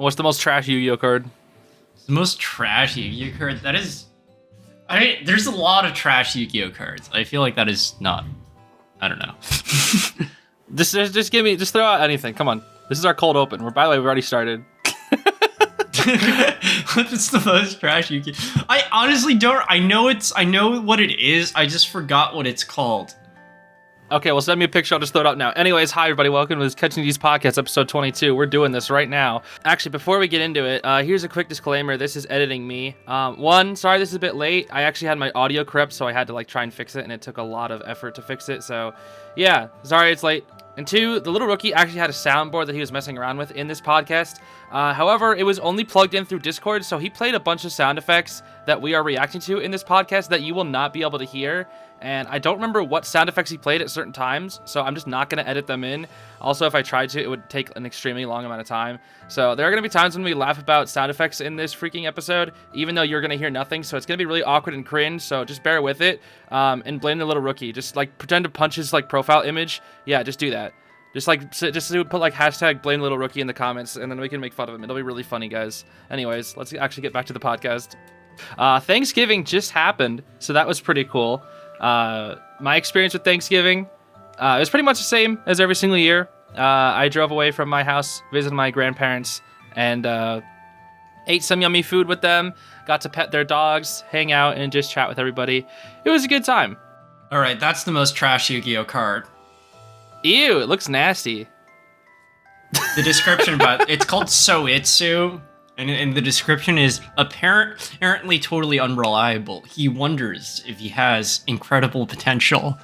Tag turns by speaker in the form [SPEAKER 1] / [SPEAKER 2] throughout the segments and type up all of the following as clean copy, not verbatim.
[SPEAKER 1] What's the most trash Yu-Gi-Oh card?
[SPEAKER 2] The most trash Yu-Gi-Oh card? That is... there's a lot of trash Yu-Gi-Oh cards. I feel like that is not... I don't know.
[SPEAKER 1] just throw out anything. Come on. This is our cold open. By the way, we've already started.
[SPEAKER 2] What's the most trash Yu-Gi-Oh? I honestly don't... I know what it is. I just forgot what it's called.
[SPEAKER 1] Okay, well, send me a picture. I'll just throw it out now. Anyways, hi, everybody. Welcome to this Catching These Podcast, episode 22. We're doing this right now. Actually, before we get into it, here's a quick disclaimer. This is editing me. Sorry this is a bit late. I actually had my audio corrupt, so I had to try and fix it, and it took a lot of effort to fix it. So, yeah, sorry it's late. And 2, the little rookie actually had a soundboard that he was messing around with in this podcast. However, it was only plugged in through Discord, so he played a bunch of sound effects that we are reacting to in this podcast that you will not be able to hear. And I don't remember what sound effects he played at certain times, so I'm just not going to edit them in. Also, if I tried to, it would take an extremely long amount of time. So there are going to be times when we laugh about sound effects in this freaking episode, even though you're going to hear nothing. So it's going to be really awkward and cringe, so just bear with it. And blame the little rookie. Just pretend to punch his profile image. Yeah, just do that. Just put hashtag blame little rookie in the comments, and then we can make fun of him. It'll be really funny, guys. Anyways, let's actually get back to the podcast. Thanksgiving just happened, so that was pretty cool. My experience with Thanksgiving, it was pretty much the same as every single year. I drove away from my house, visited my grandparents, and ate some yummy food with them, got to pet their dogs, hang out, and just chat with everybody. It was a good time.
[SPEAKER 2] All right, that's the most trash Yu-Gi-Oh card.
[SPEAKER 1] Ew, it looks nasty.
[SPEAKER 2] The description, but it's called Soitsu. And the description is apparently totally unreliable. He wonders if he has incredible potential.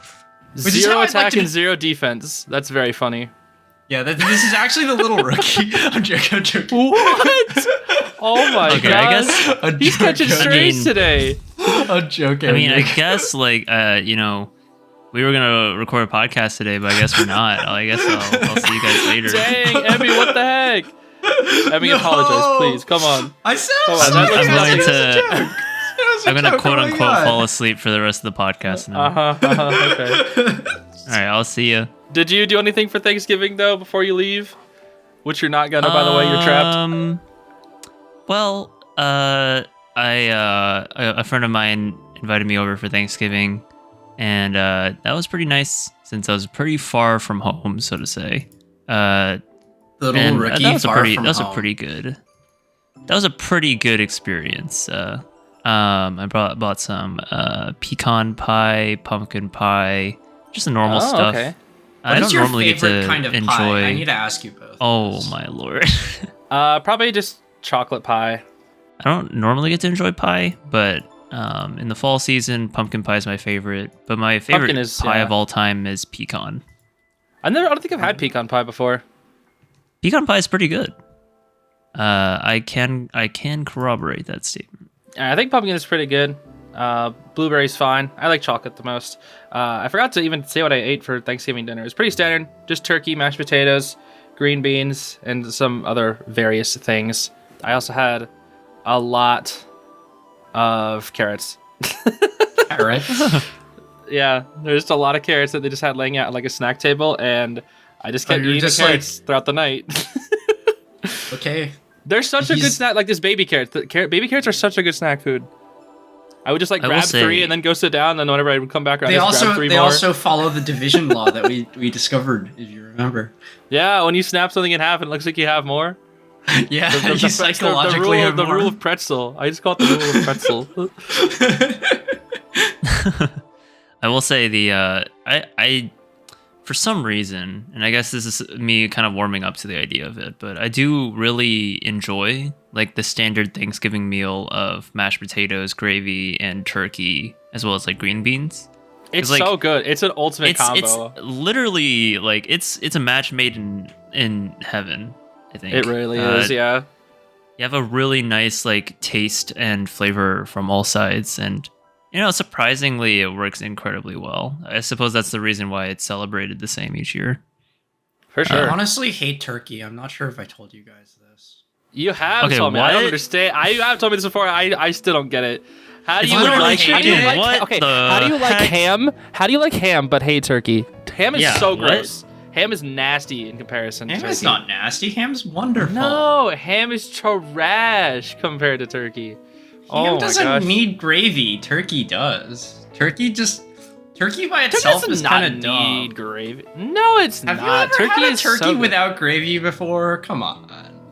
[SPEAKER 1] 0 attack and 0 defense. That's very funny.
[SPEAKER 2] Yeah, this is actually the little rookie. I'm joking.
[SPEAKER 1] What? Oh my god.
[SPEAKER 3] I guess
[SPEAKER 1] he's catching strays today.
[SPEAKER 2] I'm joking.
[SPEAKER 3] I guess we were gonna record a podcast today, but I guess we're not. I guess I'll see you guys later.
[SPEAKER 1] Dang, Emmy, what the heck? Emmy, apologize, please. Come on.
[SPEAKER 2] I said
[SPEAKER 3] I'm gonna quote unquote fall asleep for the rest of the podcast now.
[SPEAKER 1] Okay.
[SPEAKER 3] All right, I'll see you.
[SPEAKER 1] Did you do anything for Thanksgiving though before you leave? Which you're not gonna, by the way. You're trapped.
[SPEAKER 3] Well, a friend of mine invited me over for Thanksgiving, and that was pretty nice since I was pretty far from home, so to say.
[SPEAKER 2] The little rookie
[SPEAKER 3] that was
[SPEAKER 2] far from
[SPEAKER 3] That was a pretty good experience. I bought some pecan pie, pumpkin pie, just the normal stuff.
[SPEAKER 1] Okay.
[SPEAKER 3] I don't normally get to
[SPEAKER 2] kind of
[SPEAKER 3] enjoy.
[SPEAKER 2] Pie? I need to ask you both.
[SPEAKER 3] Oh my lord.
[SPEAKER 1] Probably just chocolate pie.
[SPEAKER 3] I don't normally get to enjoy pie, but in the fall season, pumpkin pie is my favorite. But my favorite pie of all time is pecan.
[SPEAKER 1] I don't think I've had pecan pie before.
[SPEAKER 3] Pecan pie is pretty good. I can corroborate that statement.
[SPEAKER 1] I think pumpkin is pretty good. Blueberry's fine. I like chocolate the most. I forgot to even say what I ate for Thanksgiving dinner. It was pretty standard. Just turkey, mashed potatoes, green beans, and some other various things. I also had a lot of carrots.
[SPEAKER 2] Carrots?
[SPEAKER 1] Yeah, there's just a lot of carrots that they just had laying out at a snack table, and I just kept eating carrots throughout the night.
[SPEAKER 2] Okay.
[SPEAKER 1] They're such a good snack, like this baby carrots. Baby carrots are such a good snack food. I would just grab 3 and then go sit down, and then whenever I would come back around, grab 3 more.
[SPEAKER 2] They also follow the division law that we discovered, if you remember.
[SPEAKER 1] Yeah, when you snap something in half, it looks like you have more.
[SPEAKER 2] Yeah, you psychologically have more.
[SPEAKER 1] The rule of pretzel. I just call it the rule of pretzel.
[SPEAKER 3] I will say I for some reason, and I guess this is me kind of warming up to the idea of it, but I do really enjoy the standard Thanksgiving meal of mashed potatoes, gravy, and turkey, as well as green beans.
[SPEAKER 1] It's so good. It's an ultimate combo.
[SPEAKER 3] It's literally it's a match made in heaven, I think.
[SPEAKER 1] It really is, yeah.
[SPEAKER 3] You have a really nice taste and flavor from all sides, and surprisingly, it works incredibly well. I suppose that's the reason why it's celebrated the same each year.
[SPEAKER 1] For sure.
[SPEAKER 2] I honestly hate turkey. I'm not sure if I told you guys this.
[SPEAKER 1] You have told me. I don't understand. You have told me this before. I still don't get it. How do you like ham? How do you like ham but hate turkey? Ham is so gross. Ham is nasty in comparison to
[SPEAKER 2] Ham
[SPEAKER 1] turkey.
[SPEAKER 2] is not nasty. Ham's wonderful.
[SPEAKER 1] No, ham is trash compared to turkey.
[SPEAKER 2] Ham
[SPEAKER 1] my
[SPEAKER 2] doesn't
[SPEAKER 1] gosh.
[SPEAKER 2] need gravy. Turkey does. Turkey by itself
[SPEAKER 1] Turkey does
[SPEAKER 2] is
[SPEAKER 1] not
[SPEAKER 2] kind of
[SPEAKER 1] need
[SPEAKER 2] dumb.
[SPEAKER 1] gravy. No, it's
[SPEAKER 2] Have
[SPEAKER 1] not.
[SPEAKER 2] you ever
[SPEAKER 1] Turkey
[SPEAKER 2] had a
[SPEAKER 1] is
[SPEAKER 2] turkey
[SPEAKER 1] so good.
[SPEAKER 2] without gravy before? Come on.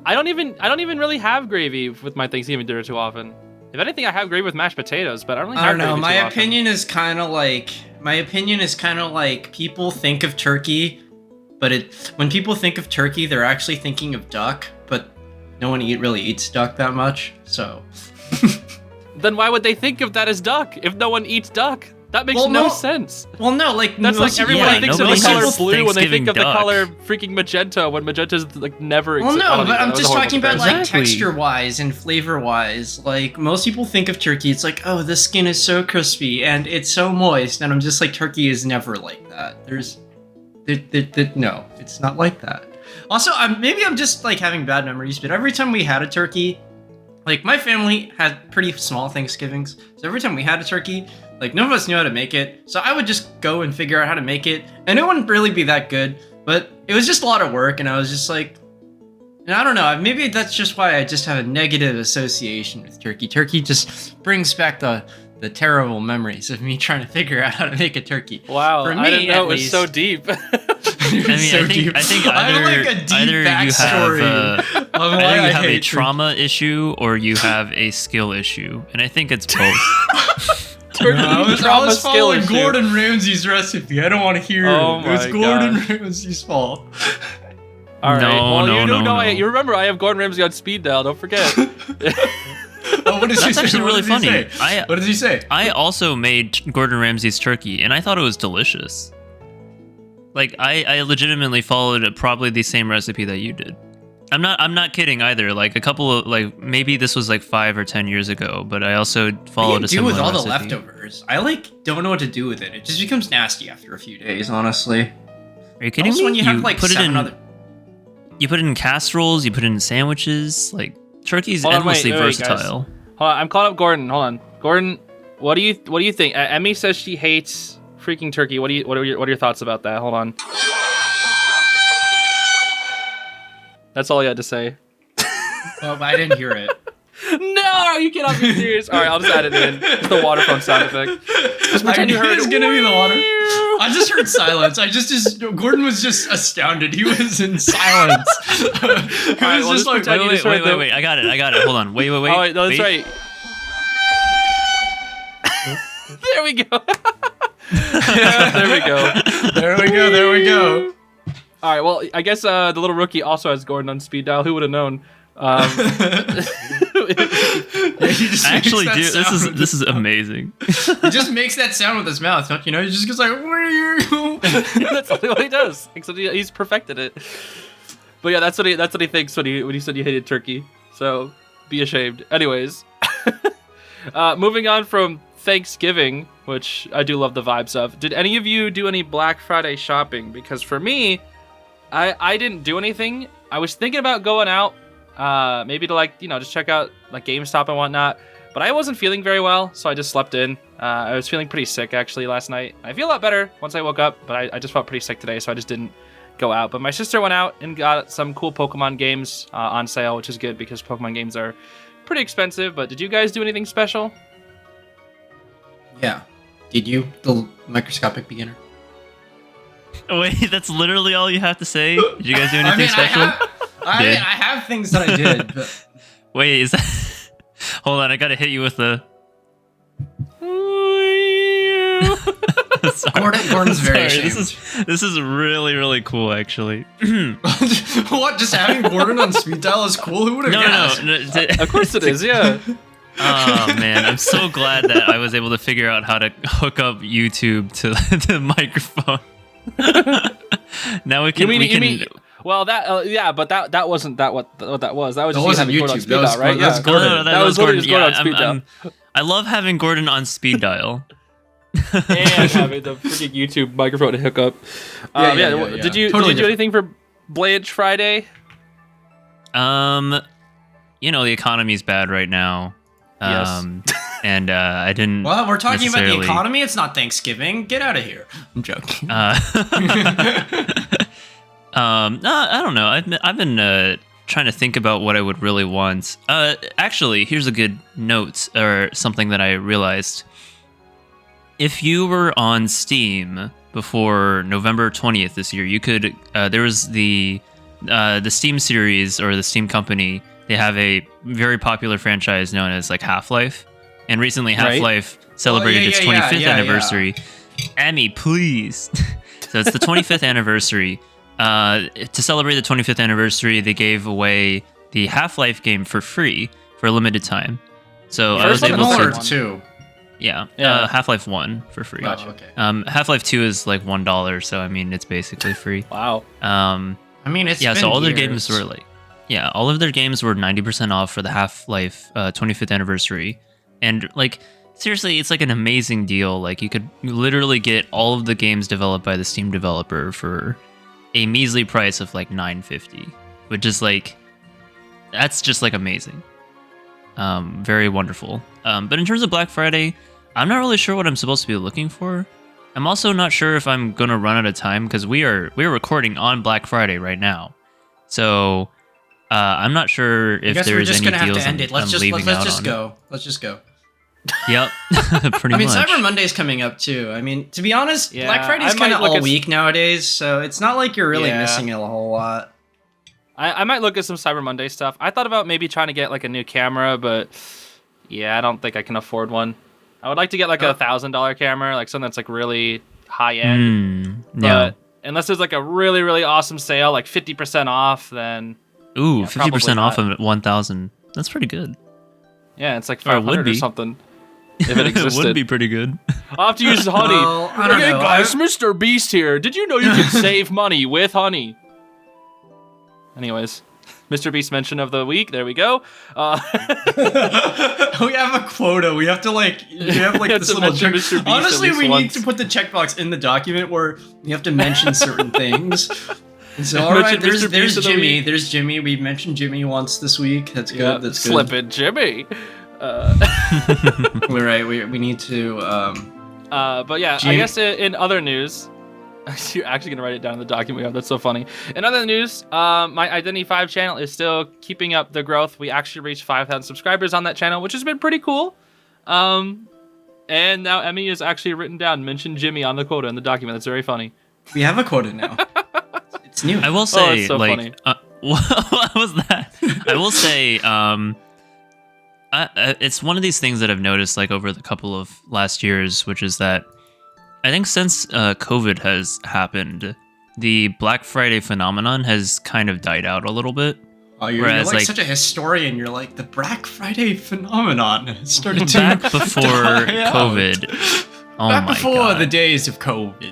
[SPEAKER 1] I don't even really have gravy with my Thanksgiving dinner too often. If anything, I have gravy with mashed potatoes, but I don't really
[SPEAKER 2] I
[SPEAKER 1] have
[SPEAKER 2] don't know.
[SPEAKER 1] gravy
[SPEAKER 2] My
[SPEAKER 1] too often.
[SPEAKER 2] opinion is kind of like people think of turkey, but when people think of turkey, they're actually thinking of duck, but no one really eats duck that much. So
[SPEAKER 1] Then why would they think of that as duck if no one eats duck? That makes
[SPEAKER 2] Well,
[SPEAKER 1] no
[SPEAKER 2] no.
[SPEAKER 1] sense.
[SPEAKER 2] well, no, like
[SPEAKER 1] That's
[SPEAKER 2] most-
[SPEAKER 1] like everybody
[SPEAKER 3] yeah,
[SPEAKER 1] thinks of the
[SPEAKER 3] nobody
[SPEAKER 1] color
[SPEAKER 3] has
[SPEAKER 1] blue when they think
[SPEAKER 3] Thanksgiving
[SPEAKER 1] of the
[SPEAKER 3] duck.
[SPEAKER 1] color freaking magenta when magenta's like never
[SPEAKER 2] Well,
[SPEAKER 1] exists. I
[SPEAKER 2] no,
[SPEAKER 1] don't
[SPEAKER 2] but
[SPEAKER 1] even know.
[SPEAKER 2] I'm
[SPEAKER 1] That was
[SPEAKER 2] just
[SPEAKER 1] a horrible
[SPEAKER 2] talking about
[SPEAKER 1] comparison.
[SPEAKER 2] like
[SPEAKER 3] Exactly.
[SPEAKER 2] texture-wise and flavor-wise. Like most people think of turkey, it's like, oh, the skin is so crispy and it's so moist, and I'm just like, turkey is never like that. No, it's not like that. Also, maybe I'm just like having bad memories, but every time we had a turkey, like my family had pretty small Thanksgivings, so every time we had a turkey, like none of us knew how to make it, so I would just go and figure out how to make it, and it wouldn't really be that good, but it was just a lot of work, and I was just like, and I don't know, maybe that's just why I just have a negative association with turkey. Turkey just brings back the terrible memories of me trying to figure out how to make a turkey.
[SPEAKER 1] Wow,
[SPEAKER 2] For me,
[SPEAKER 1] I didn't know
[SPEAKER 2] at
[SPEAKER 1] it was
[SPEAKER 2] least.
[SPEAKER 1] so deep.
[SPEAKER 3] I mean, I think
[SPEAKER 2] I
[SPEAKER 3] either,
[SPEAKER 2] like a deep
[SPEAKER 3] either you have
[SPEAKER 2] backstory
[SPEAKER 3] of
[SPEAKER 2] why
[SPEAKER 3] either you
[SPEAKER 2] I
[SPEAKER 3] have a
[SPEAKER 2] hate
[SPEAKER 3] trauma issue or you have a skill issue, and I think it's both.
[SPEAKER 1] Turkey
[SPEAKER 2] I
[SPEAKER 1] trauma
[SPEAKER 2] was
[SPEAKER 1] skill
[SPEAKER 2] following
[SPEAKER 1] issue.
[SPEAKER 2] Gordon Ramsay's recipe. I don't want to hear
[SPEAKER 1] Oh
[SPEAKER 2] it. It was
[SPEAKER 1] my
[SPEAKER 2] Gordon
[SPEAKER 1] gosh.
[SPEAKER 2] Ramsay's fault.
[SPEAKER 1] All right.
[SPEAKER 3] No,
[SPEAKER 1] well,
[SPEAKER 3] no,
[SPEAKER 1] you do
[SPEAKER 3] no,
[SPEAKER 1] know
[SPEAKER 3] no.
[SPEAKER 1] you remember I have Gordon Ramsay on speed dial. Don't forget.
[SPEAKER 2] Oh, what does he
[SPEAKER 3] That's
[SPEAKER 2] say?
[SPEAKER 3] actually
[SPEAKER 2] What
[SPEAKER 3] really
[SPEAKER 2] does he
[SPEAKER 3] funny.
[SPEAKER 2] say? What does he say?
[SPEAKER 3] I also made Gordon Ramsay's turkey, and I thought it was delicious. Like I legitimately followed probably the same recipe that you did. I'm not kidding either. Like a couple of like maybe this was like 5 or 10 years ago, but I also
[SPEAKER 2] What
[SPEAKER 3] followed
[SPEAKER 2] do
[SPEAKER 3] a
[SPEAKER 2] you do
[SPEAKER 3] similar
[SPEAKER 2] with all
[SPEAKER 3] recipe.
[SPEAKER 2] the leftovers? I like don't know what to do with it. It just becomes nasty after a few days, honestly.
[SPEAKER 3] Are you kidding
[SPEAKER 2] Also,
[SPEAKER 3] me?
[SPEAKER 2] when you have like
[SPEAKER 3] put it
[SPEAKER 2] 7
[SPEAKER 3] in
[SPEAKER 2] other.
[SPEAKER 3] you put it in casseroles, you put it in sandwiches. Like turkey's
[SPEAKER 1] Hold on,
[SPEAKER 3] endlessly
[SPEAKER 1] wait, guys.
[SPEAKER 3] versatile.
[SPEAKER 1] Hold on, I'm calling up Gordon. Hold on, Gordon. What do you think? Emmy says she hates freaking turkey. What are your thoughts about that? Hold on. That's all I had to say.
[SPEAKER 2] Oh, I didn't hear it.
[SPEAKER 1] No, you cannot be serious. All right, I'll just add it in. It's the water phone sound effect. Just pretend you heard
[SPEAKER 2] It's
[SPEAKER 1] it.
[SPEAKER 2] gonna be the water. I just heard silence. Gordon was just astounded. He was in silence. He was
[SPEAKER 1] well,
[SPEAKER 2] just
[SPEAKER 1] just
[SPEAKER 2] like,
[SPEAKER 1] pretend you just heard the-
[SPEAKER 3] Wait. I got it. Hold on. Wait.
[SPEAKER 1] Oh, wait, no, that's
[SPEAKER 3] wait.
[SPEAKER 1] right. There we go. There we go.
[SPEAKER 2] There we go.
[SPEAKER 1] All right. Well, I guess the little rookie also has Gordon on speed dial. Who would have known?
[SPEAKER 2] Yeah, he just
[SPEAKER 3] I actually
[SPEAKER 2] makes
[SPEAKER 3] do.
[SPEAKER 2] that sound.
[SPEAKER 3] This is amazing.
[SPEAKER 2] He just makes that sound with his mouth, don't you know? He just goes like,
[SPEAKER 1] That's only what he does. Except he's perfected it. But yeah, that's what he thinks when he said he hated turkey. So be ashamed. Anyways, moving on from Thanksgiving, which I do love the vibes of. Did any of you do any Black Friday shopping? Because for me, I didn't do anything. I was thinking about going out, maybe to just check out like GameStop and whatnot. But I wasn't feeling very well, so I just slept in. I was feeling pretty sick actually last night. I feel a lot better once I woke up, but I just felt pretty sick today, so I just didn't go out. But my sister went out and got some cool Pokemon games on sale, which is good because Pokemon games are pretty expensive. But did you guys do anything special?
[SPEAKER 2] Yeah. Did you? The microscopic beginner.
[SPEAKER 3] Wait, that's literally all you have to say? Did you guys do anything special?
[SPEAKER 2] I have things that I did, but
[SPEAKER 3] Wait, is that? Hold on, I gotta hit you with the. Sorry.
[SPEAKER 2] Gordon's very
[SPEAKER 3] Sorry,
[SPEAKER 2] ashamed.
[SPEAKER 3] This is really cool actually.
[SPEAKER 2] What? Just having Gordon on speed dial is cool? Who would have guessed?
[SPEAKER 3] No.
[SPEAKER 1] Of course it is, yeah.
[SPEAKER 3] Oh man, I'm so glad that I was able to figure out how to hook up YouTube to the microphone. Now we can.
[SPEAKER 1] You mean? Well, that yeah, but that wasn't what that was. That was just
[SPEAKER 2] wasn't
[SPEAKER 1] having Gordon on
[SPEAKER 2] YouTube.
[SPEAKER 1] speed
[SPEAKER 2] That was
[SPEAKER 1] dial, right?
[SPEAKER 2] Gordon. That's Gordon.
[SPEAKER 3] No,
[SPEAKER 1] That was literally just Gordon on speed dial.
[SPEAKER 3] I love having Gordon on speed dial.
[SPEAKER 1] And having the freaking YouTube microphone to hook up.
[SPEAKER 2] Yeah.
[SPEAKER 1] Did you
[SPEAKER 2] Totally
[SPEAKER 1] do anything for Blanche Friday?
[SPEAKER 3] The economy's bad right now.
[SPEAKER 1] Yes.
[SPEAKER 3] And I didn't.
[SPEAKER 2] Well, we're talking about the
[SPEAKER 3] necessarily-
[SPEAKER 2] economy. It's not Thanksgiving. Get out of here. I'm joking.
[SPEAKER 3] No, I don't know. I've been trying to think about what I would really want. Actually, here's a good note or something that I realized. If you were on Steam before November 20th this year, you could. There was the Steam series or the Steam company. They have a very popular franchise known as like Half-Life, and recently Half-Life celebrated its 25th anniversary. Emmy, please. So it's the 25th anniversary. To celebrate the 25th anniversary, they gave away the Half-Life game for free for a limited time. So I was able to.
[SPEAKER 2] Two.
[SPEAKER 3] Yeah, Half-Life 1 for free.
[SPEAKER 2] Gotcha. Okay.
[SPEAKER 3] Half-Life 2 is like $1, so I mean it's basically free.
[SPEAKER 1] Wow.
[SPEAKER 2] I mean, it's been
[SPEAKER 3] so all
[SPEAKER 2] years.
[SPEAKER 3] their games were like, all of their games were 90% off for the Half-Life 25th anniversary, and like seriously, it's like an amazing deal. Like you could literally get all of the games developed by the Steam developer for a measly price of like $9.50, which is like that's just like amazing. Very wonderful. But in terms of Black Friday, I'm not really sure what I'm supposed to be looking for. I'm also not sure if I'm gonna run out of time because we're recording on Black Friday right now, so I'm not sure if there's any deals I'm leaving out on.
[SPEAKER 2] Let's just go.
[SPEAKER 3] Yep, pretty much.
[SPEAKER 2] Cyber Monday's coming up too. I mean, to be honest,
[SPEAKER 1] Yeah,
[SPEAKER 2] Black Friday's
[SPEAKER 1] I
[SPEAKER 2] kind of
[SPEAKER 1] might look
[SPEAKER 2] all week nowadays, so it's not like you're really missing a whole lot.
[SPEAKER 1] I might look at some Cyber Monday stuff. I thought about maybe trying to get like a new camera, but I don't think I can afford one. I would like to get like $1,000 camera, like something that's like really high end. But unless there's like a really, really awesome sale, like 50% off, then
[SPEAKER 3] 50% off of 1,000. That's pretty good.
[SPEAKER 1] Yeah, it's like 500 or something. If it existed.
[SPEAKER 3] It would be pretty good.
[SPEAKER 1] I'll have to use honey.
[SPEAKER 2] Well, I don't know.
[SPEAKER 1] Guys, Mr. Beast here. Did you know you can save money with honey? Anyways, Mr. Beast mention of the week. There we go.
[SPEAKER 2] We have a quota. We have to this little check.
[SPEAKER 1] Mr. Beast
[SPEAKER 2] Honestly, we
[SPEAKER 1] once.
[SPEAKER 2] need to put the checkbox in the document where you have to mention certain things. And so, all right, there's Jimmy. There's Jimmy. We mentioned Jimmy once this week. That's good.
[SPEAKER 1] Yeah,
[SPEAKER 2] that's good.
[SPEAKER 1] Slip it, Jimmy.
[SPEAKER 2] We're right. We need to.
[SPEAKER 1] But yeah, I guess in other news. You're actually going to write it down in the document we have. That's so funny. In other news, my Identity 5 channel is still keeping up the growth. We actually reached 5,000 subscribers on that channel, which has been pretty cool. And now Emmy has actually written down, mentioned Jimmy on the quota in the document. That's very funny.
[SPEAKER 2] We have a quota now. It's new.
[SPEAKER 3] I will say,
[SPEAKER 1] it's so funny.
[SPEAKER 3] What was that? I will say, it's one of these things that I've noticed like over the couple of last years, which is that I think since COVID has happened, the Black Friday phenomenon has kind of died out a little bit.
[SPEAKER 2] Oh, you're like such a historian. You're like, the Black Friday phenomenon has started to
[SPEAKER 3] back before COVID. Oh
[SPEAKER 2] back
[SPEAKER 3] my
[SPEAKER 2] before
[SPEAKER 3] God.
[SPEAKER 2] the days of COVID.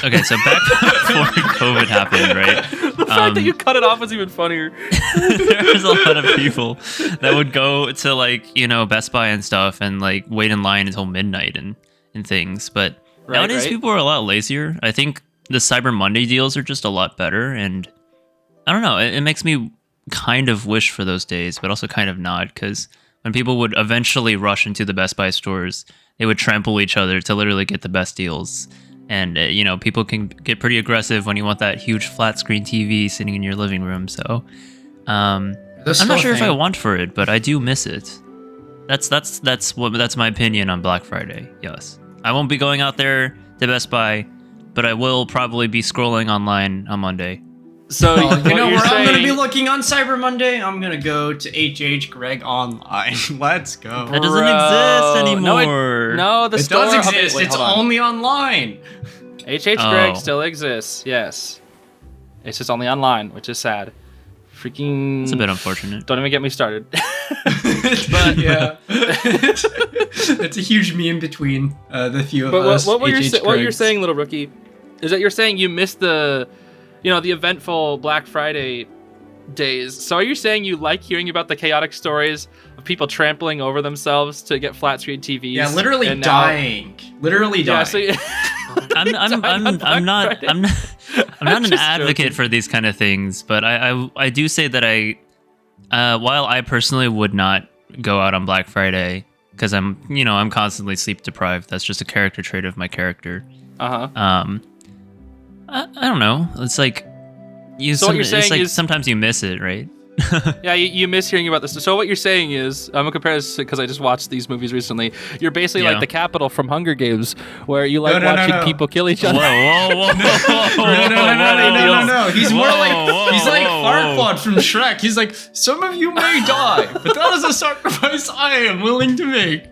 [SPEAKER 3] Okay, so back before COVID happened, right?
[SPEAKER 1] The fact that you cut it off was even funnier.
[SPEAKER 3] There was a lot of people that would go to like, Best Buy and stuff and like wait in line until midnight and things. But nowadays people are a lot lazier. I think the Cyber Monday deals are just a lot better. And I don't know, it makes me kind of wish for those days, but also kind of not, because when people would eventually rush into the Best Buy stores, they would trample each other to literally get the best deals. And, people can get pretty aggressive when you want that huge flat screen TV sitting in your living room. So I'm not sure if I want for it, but I do miss it. That's my opinion on Black Friday. Yes. I won't be going out there to Best Buy, but I will probably be scrolling online on Monday.
[SPEAKER 1] So
[SPEAKER 2] where I'm
[SPEAKER 1] saying...
[SPEAKER 2] going to be looking on Cyber Monday? I'm going to go to HH Greg Online. Let's go.
[SPEAKER 3] That doesn't exist anymore.
[SPEAKER 1] No, the
[SPEAKER 2] it
[SPEAKER 1] store
[SPEAKER 2] does exist.
[SPEAKER 1] Wait,
[SPEAKER 2] it's only online.
[SPEAKER 1] HH Greg still exists. Yes. It's just only online, which is sad. Freaking...
[SPEAKER 3] It's a bit unfortunate.
[SPEAKER 1] Don't even get me started.
[SPEAKER 2] But yeah, it's a huge meme between the few of us.
[SPEAKER 1] What you're saying, little rookie, is that you're saying you missed the eventful Black Friday days. So are you saying you like hearing about the chaotic stories of people trampling over themselves to get flat screen TVs?
[SPEAKER 2] Yeah, literally dying. Literally dying.
[SPEAKER 1] So
[SPEAKER 3] I'm not an advocate for these kind of things, but I do say that while I personally would not go out on Black Friday because I'm constantly sleep deprived. That's just a character trait of my character. I don't know. It's like
[SPEAKER 1] So what you're saying
[SPEAKER 3] it's like
[SPEAKER 1] is-
[SPEAKER 3] sometimes you miss it, right?
[SPEAKER 1] Yeah, you miss hearing about this. So what you're saying is, I'm gonna compare this because I just watched these movies recently. You're basically
[SPEAKER 3] Yeah.
[SPEAKER 1] like the Capital from Hunger Games, where you like
[SPEAKER 2] No,
[SPEAKER 1] watching
[SPEAKER 2] no.
[SPEAKER 1] people kill each
[SPEAKER 3] Whoa,
[SPEAKER 1] other.
[SPEAKER 3] whoa, whoa,
[SPEAKER 2] No. He's more like he's like
[SPEAKER 3] whoa.
[SPEAKER 2] Farquaad from Shrek. He's like, some of you may die, but that is a sacrifice I am willing to make.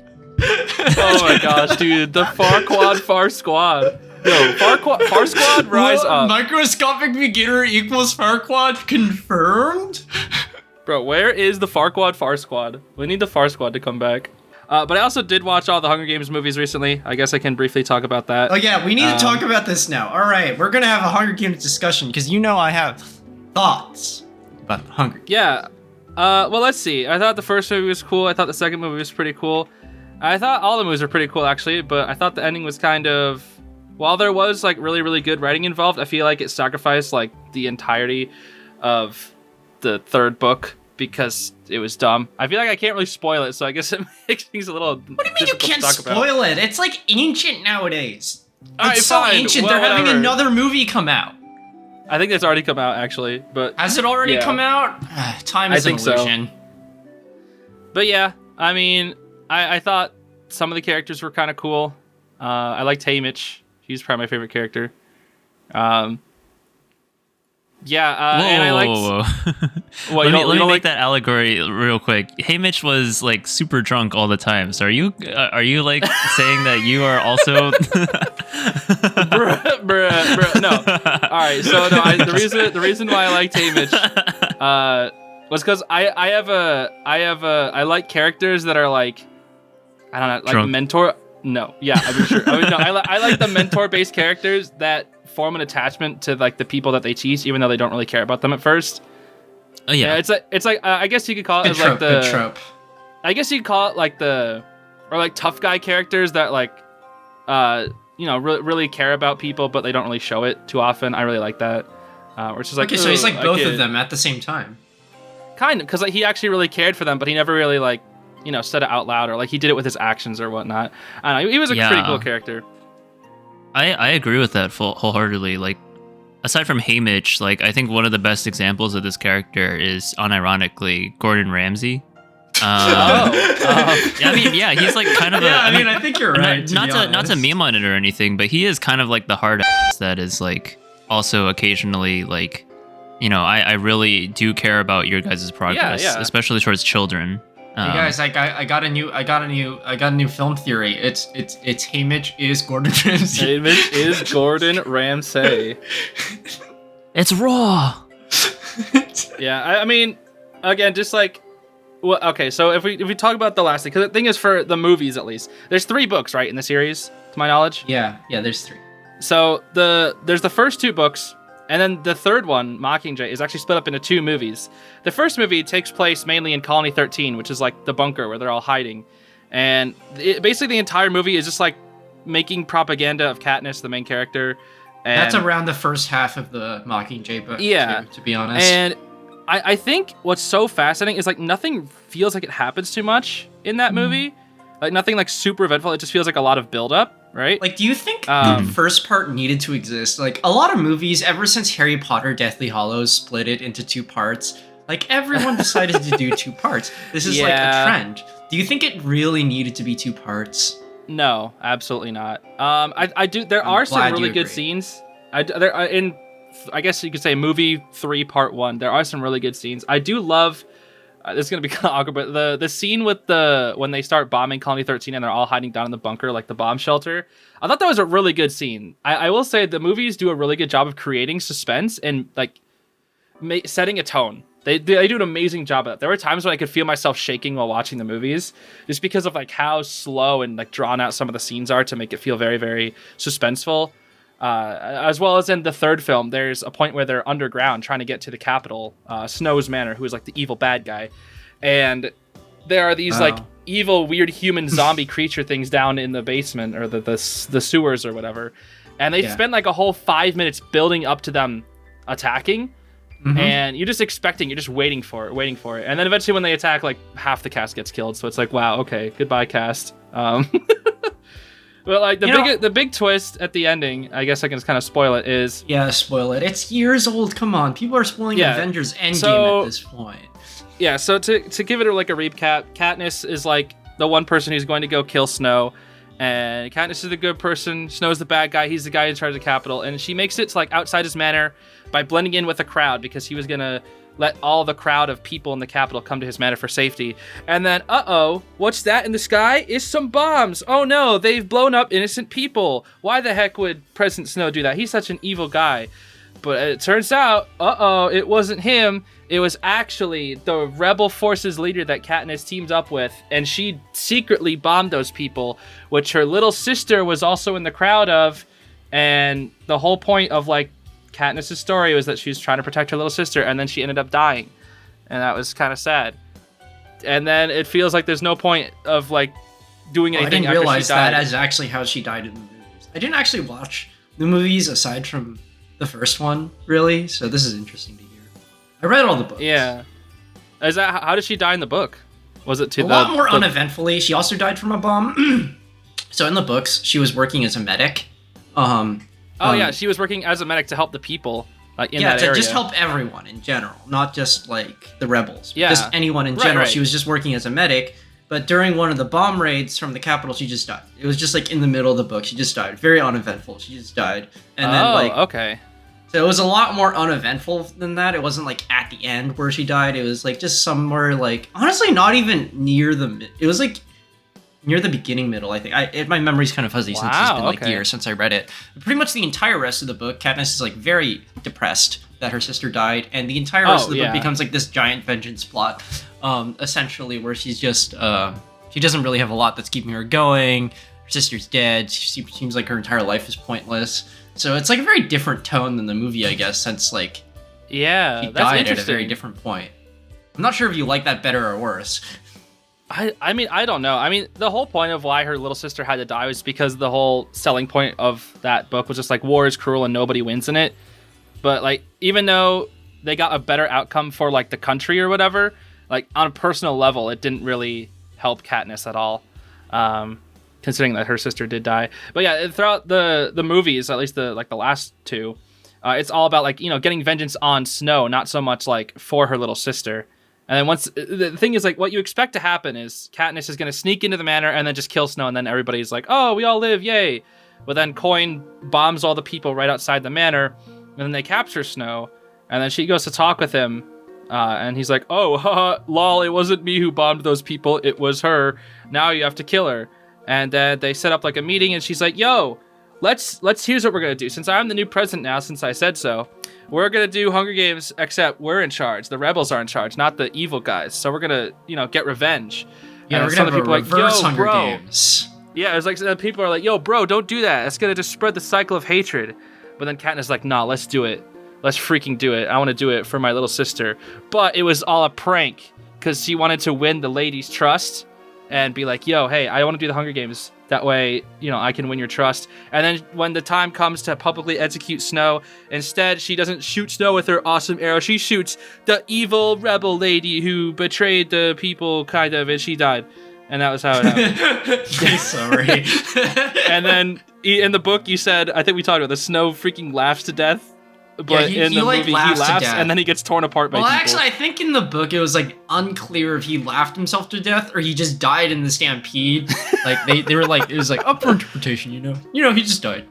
[SPEAKER 1] Oh my gosh, dude, the Far Squad. Yo, Far Squad, rise up.
[SPEAKER 2] Microscopic beginner equals Farquaad confirmed?
[SPEAKER 1] Bro, where is the Far Squad? We need the Far Squad to come back. But I also did watch all the Hunger Games movies recently. I guess I can briefly talk about that.
[SPEAKER 2] Oh yeah, we need to talk about this now. All right, we're gonna have a Hunger Games discussion because I have thoughts about the Hunger Games.
[SPEAKER 1] Yeah. Well, let's see. I thought the first movie was cool. I thought the second movie was pretty cool. I thought all the movies were pretty cool, actually. But I thought the ending was kind of... While there was, like, really, really good writing involved, I feel like it sacrificed, like, the entirety of the third book because it was dumb. I feel like I can't really spoil it, so I guess it makes things a little...
[SPEAKER 2] What do you mean you can't spoil it? It's like ancient nowadays.
[SPEAKER 1] Alright,
[SPEAKER 2] It's so
[SPEAKER 1] fine.
[SPEAKER 2] ancient.
[SPEAKER 1] Well,
[SPEAKER 2] They're having
[SPEAKER 1] whatever.
[SPEAKER 2] another movie come out.
[SPEAKER 1] I think it's already come out, actually, but...
[SPEAKER 2] Has it already
[SPEAKER 1] Yeah.
[SPEAKER 2] come out? Time
[SPEAKER 1] I
[SPEAKER 2] is an
[SPEAKER 1] think so.
[SPEAKER 2] illusion.
[SPEAKER 1] But yeah, I mean, I thought some of the characters were kind of cool. I liked Haymitch. He's probably my favorite character. Yeah, and I liked...
[SPEAKER 3] Whoa.
[SPEAKER 1] What, you
[SPEAKER 3] let
[SPEAKER 1] don't
[SPEAKER 3] me make
[SPEAKER 1] like
[SPEAKER 3] that allegory real quick. Haymitch was like super drunk all the time. So are you like saying that you are also?
[SPEAKER 1] bruh. No. All right. So no, the reason why I liked Haymitch was because I like characters that are like, I don't know, like
[SPEAKER 3] Drunk.
[SPEAKER 1] mentor. No. Yeah. I'm sure. I like the mentor-based characters that form an attachment to like the people that they teach, even though they don't really care about them at first.
[SPEAKER 3] Oh yeah.
[SPEAKER 1] It's like I guess you could call it
[SPEAKER 2] Good
[SPEAKER 1] as
[SPEAKER 2] trope,
[SPEAKER 1] like the
[SPEAKER 2] good trope.
[SPEAKER 1] I guess you could call it like like tough guy characters that like really care about people, but they don't really show it too often. I really like that. Where it's just like,
[SPEAKER 2] Okay, so he's like
[SPEAKER 1] "Ugh,
[SPEAKER 2] both
[SPEAKER 1] I
[SPEAKER 2] of
[SPEAKER 1] kid."
[SPEAKER 2] them at the same time.
[SPEAKER 1] Kind of, because like he actually really cared for them, but he never really like said it out loud, or like he did it with his actions or whatnot. I don't know. He was a pretty
[SPEAKER 3] Yeah.
[SPEAKER 1] cool character.
[SPEAKER 3] I agree with that wholeheartedly. Like, aside from Haymitch, like I think one of the best examples of this character is unironically Gordon Ramsay. Yeah, I mean, yeah, he's like kind of
[SPEAKER 2] I think you're right.
[SPEAKER 3] not to meme on it or anything, but he is kind of like the hard ass that is like also occasionally like, I really do care about your guys' progress,
[SPEAKER 1] Yeah.
[SPEAKER 3] especially towards children.
[SPEAKER 2] Hey guys, I got a new film theory. It's Haymitch is Gordon Ramsay.
[SPEAKER 1] Haymitch is Gordon Ramsay.
[SPEAKER 3] It's raw.
[SPEAKER 1] Yeah, I mean, again, just like, well, okay. So if we talk about the last thing, because the thing is, for the movies at least, there's 3 books, right, in the series, to my knowledge.
[SPEAKER 2] Yeah, there's 3.
[SPEAKER 1] So there's the first 2 books, and then the third one, Mockingjay, is actually split up into 2 movies. The first movie takes place mainly in Colony 13, which is like the bunker where they're all hiding, and basically the entire movie is just like making propaganda of Katniss, the main character. And
[SPEAKER 2] That's around the first half of the Mockingjay book.
[SPEAKER 1] Yeah.
[SPEAKER 2] to be honest.
[SPEAKER 1] And I think what's so fascinating is like nothing feels like it happens too much in that movie. Like nothing like super eventful. It just feels like a lot of build up, right?
[SPEAKER 2] Like, do you think the first part needed to exist? Like, a lot of movies, ever since Harry Potter Deathly Hallows split it into 2 parts, like, everyone decided to do 2 parts. This is like a
[SPEAKER 1] Yeah.
[SPEAKER 2] trend. Do you think it really needed to be 2 parts?
[SPEAKER 1] No, absolutely not. I do. There
[SPEAKER 2] I'm
[SPEAKER 1] are some
[SPEAKER 2] glad
[SPEAKER 1] really
[SPEAKER 2] you
[SPEAKER 1] good
[SPEAKER 2] agree.
[SPEAKER 1] scenes. There are in, I guess you could say movie 3 part 1. There are some really good scenes. I do love. This is gonna be kind of awkward, but the scene with when they start bombing Colony 13 and they're all hiding down in the bunker, like the bomb shelter. I thought that was a really good scene. I will say the movies do a really good job of creating suspense and like setting a tone. They do an amazing job of that. There were times when I could feel myself shaking while watching the movies, just because of like how slow and like drawn out some of the scenes are to make it feel very, very suspenseful. As well as in the third film, there's a point where they're underground trying to get to the capital, Snow's Manor, who is like the evil bad guy, and there are these like evil, weird human zombie creature things down in the basement or the sewers or whatever, and they spend like a whole 5 minutes building up to them attacking. And you're just expecting, you're just waiting for it. And then eventually when they attack, like half the cast gets killed. So it's like, wow, okay, goodbye cast. But like the big twist at the ending, I guess I can just kind of spoil it, is
[SPEAKER 2] spoil it. It's years old. Come on, people are spoiling Avengers Endgame at this point.
[SPEAKER 1] Yeah, so to give it like a recap, Katniss is like the one person who's going to go kill Snow, and Katniss is the good person. Snow's the bad guy. He's the guy in charge of the Capitol, and she makes it to like outside his manor by blending in with the crowd because he was gonna let all the crowd of people in the Capitol come to his manor for safety. And then, what's that in the sky? Is some bombs. Oh no, they've blown up innocent people. Why the heck would President Snow do that? He's such an evil guy. But it turns out, it wasn't him. It was actually the rebel forces leader that Katniss teamed up with, and she secretly bombed those people, which her little sister was also in the crowd of. And the whole point of like Katniss' story was that she was trying to protect her little sister, and then she ended up dying, and that was kind of sad. And then it feels like there's no point of like doing anything.
[SPEAKER 2] I didn't realize that is actually how she died in the movies. I didn't actually watch the movies aside from the first one, really. So this is interesting to hear. I read all the books.
[SPEAKER 1] Yeah. Is that how did she die in the book? Was it
[SPEAKER 2] a lot more uneventfully? She also died from a bomb. So in the books, she was working as a medic.
[SPEAKER 1] Yeah, she was working as a medic to help the people in that area.
[SPEAKER 2] To just help everyone in general, not just like the rebels.
[SPEAKER 1] Yeah.
[SPEAKER 2] Just anyone in general. Right. She was just working as a medic, but during one of the bomb raids from the Capitol, she just died. It was just like in the middle of the book, she just died. Very uneventful. She just died. And then
[SPEAKER 1] okay.
[SPEAKER 2] So it was a lot more uneventful than that. It wasn't like at the end where she died. It was like just somewhere like, honestly, not even near it was like near the beginning, middle, I think. My memory's kind of fuzzy since it's been like years since I read it. But pretty much the entire rest of the book, Katniss is like very depressed that her sister died, and the entire rest of the book becomes like this giant vengeance plot, essentially, where she's just she doesn't really have a lot that's keeping her going. Her sister's dead. She seems like her entire life is pointless. So it's like a very different tone than the movie, I guess, since like she died at a very different point. I'm not sure if you like that better or worse.
[SPEAKER 1] I mean, I don't know. I mean, the whole point of why her little sister had to die was because the whole selling point of that book was just like war is cruel and nobody wins in it. But like, even though they got a better outcome for like the country or whatever, like on a personal level, it didn't really help Katniss at all, considering that her sister did die. But yeah, throughout the movies, at least the last two, it's all about like, getting vengeance on Snow, not so much like for her little sister. And then once the thing is like what you expect to happen is Katniss is going to sneak into the manor and then just kill Snow, and then everybody's like, oh, we all live, yay. But then Coin bombs all the people right outside the manor, and then they capture Snow, and then she goes to talk with him, and he's like, oh, haha, lol, it wasn't me who bombed those people, it was her. Now you have to kill her. And then they set up like a meeting, and she's like, yo, let's here's what we're going to do. Since I'm the new president now, since I said so, we're going to do Hunger Games, except we're in charge. The rebels are in charge, not the evil guys. So we're going to, get revenge.
[SPEAKER 2] Yeah, we're going to have a reverse Hunger Games.
[SPEAKER 1] Yeah, it's like people are like, yo, bro, don't do that. It's going to just spread the cycle of hatred. But then Katniss is like, nah, let's do it. Let's freaking do it. I want to do it for my little sister. But it was all a prank because she wanted to win the ladies' trust and be like, yo, hey, I want to do the Hunger Games. That way, I can win your trust. And then when the time comes to publicly execute Snow, instead, she doesn't shoot Snow with her awesome arrow. She shoots the evil rebel lady who betrayed the people, kind of, and she died. And that was how it happened.
[SPEAKER 2] Sorry.
[SPEAKER 1] And then in the book, you said, I think we talked about the Snow freaking laughs to death. But in the movie, he laughs and then he gets torn apart by people.
[SPEAKER 2] Well, actually, I think in the book, it was like unclear if he laughed himself to death or he just died in the stampede. Like they were like, it was like up for interpretation, he just died.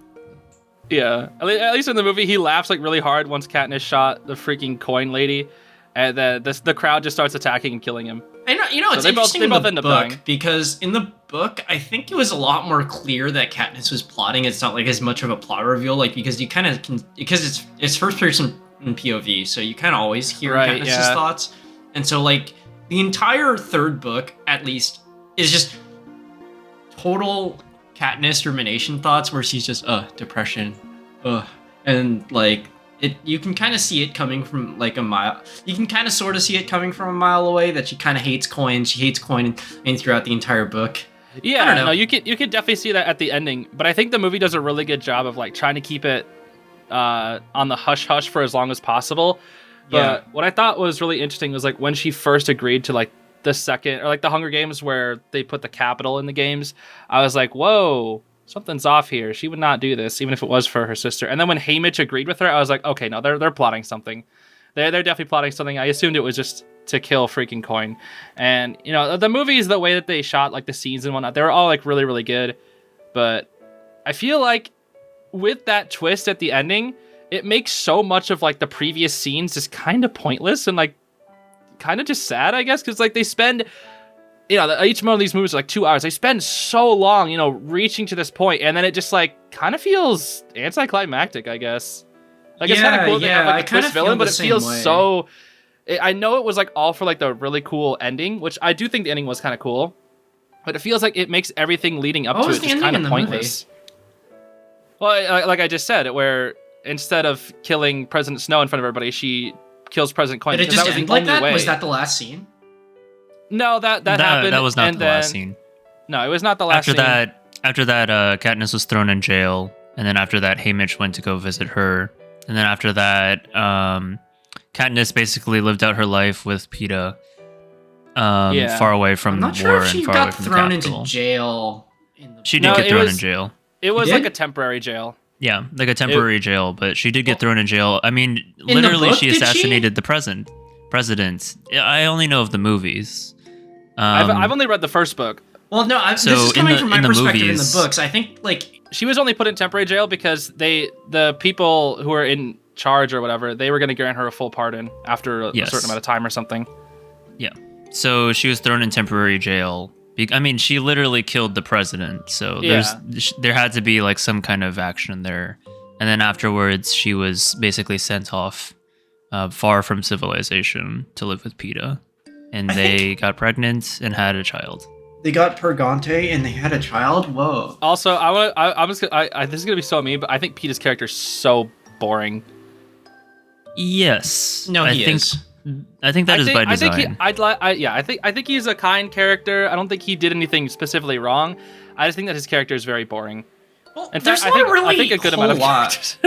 [SPEAKER 1] Yeah, at least in the movie, he laughs like really hard once Katniss shot the freaking Coin lady, and then the crowd just starts attacking and killing him.
[SPEAKER 2] And it's interesting in the book because in the book, I think it was a lot more clear that Katniss was plotting. It's not like as much of a plot reveal, like because you kind of can, because it's first person in POV, so you kind of always hear Katniss's thoughts. And so like the entire third book, at least, is just total Katniss rumination thoughts, where she's just depression, and like. You can kind of see it coming from like a mile. You can kind of sort of see it coming from a mile away that she kind of hates Coin. She hates Coin and throughout the entire book.
[SPEAKER 1] Yeah, I don't know. No, you can definitely see that at the ending. But I think the movie does a really good job of like trying to keep it on the hush hush for as long as possible. But what I thought was really interesting was like when she first agreed to like the second or like the Hunger Games where they put the Capitol in the games. I was like, whoa. something's off here. She would not do this, even if it was for her sister. And then when Haymitch agreed with her, I was like, okay, no, they're plotting something. They're definitely plotting something. I assumed it was just to kill freaking Coin. And, you know, the movies, the way that they shot, like, the scenes and whatnot, they were all, like, really, really good. But I feel like with that twist at the ending, it makes so much of, like, the previous scenes just kind of pointless and, like, kind of just sad, I guess, because, like, they spend... You know, each one of these movies is like 2 hours. They spend so long, you know, reaching to this point, and then it just, like, kind of feels anticlimactic, I guess. Like, it's kind of cool they have, like, a twist villain, but it feels so... I know it was, like, all for, like, the really cool ending, which I do think the ending was kind of cool, but it feels like it makes everything leading up to it just kind of pointless. Well, like I just said, where instead of killing President Snow in front of everybody, she kills President Coin.
[SPEAKER 2] Did it just end like that? Was that the last scene?
[SPEAKER 1] No, that happened.
[SPEAKER 3] That was not the last scene.
[SPEAKER 1] No, it was not the last scene.
[SPEAKER 3] After that, Katniss was thrown in jail, and then after that, Haymitch went to go visit her, and then after that, Katniss basically lived out her life with Peeta, far away from the war and far away from the capital.
[SPEAKER 2] I'm not sure if she got thrown into jail.
[SPEAKER 3] She did get thrown in jail.
[SPEAKER 1] It was like a temporary jail.
[SPEAKER 3] Yeah, like a temporary jail, but she did get thrown in jail. I mean, literally, she assassinated the president. I only know of the movies.
[SPEAKER 1] I've only read the first book.
[SPEAKER 2] Well, no, this is coming from my perspective in the books. I think, like...
[SPEAKER 1] She was only put in temporary jail because the people who were in charge or whatever, they were going to grant her a full pardon after a certain amount of time or something.
[SPEAKER 3] Yeah. So she was thrown in temporary jail. I mean, she literally killed the president, so there had to be, like, some kind of action there. And then afterwards, she was basically sent off far from civilization to live with Peeta. And they got pregnant and had a child.
[SPEAKER 2] They got Purgante and they had a child? Whoa.
[SPEAKER 1] Also, this is gonna be so mean, but I think Peeta's character is so boring.
[SPEAKER 3] Yes.
[SPEAKER 2] No,
[SPEAKER 3] I think that is by design.
[SPEAKER 1] I think he's a kind character. I don't think he did anything specifically wrong. I just think that his character is very boring.
[SPEAKER 2] Well,
[SPEAKER 1] in fact, I think a good amount of characters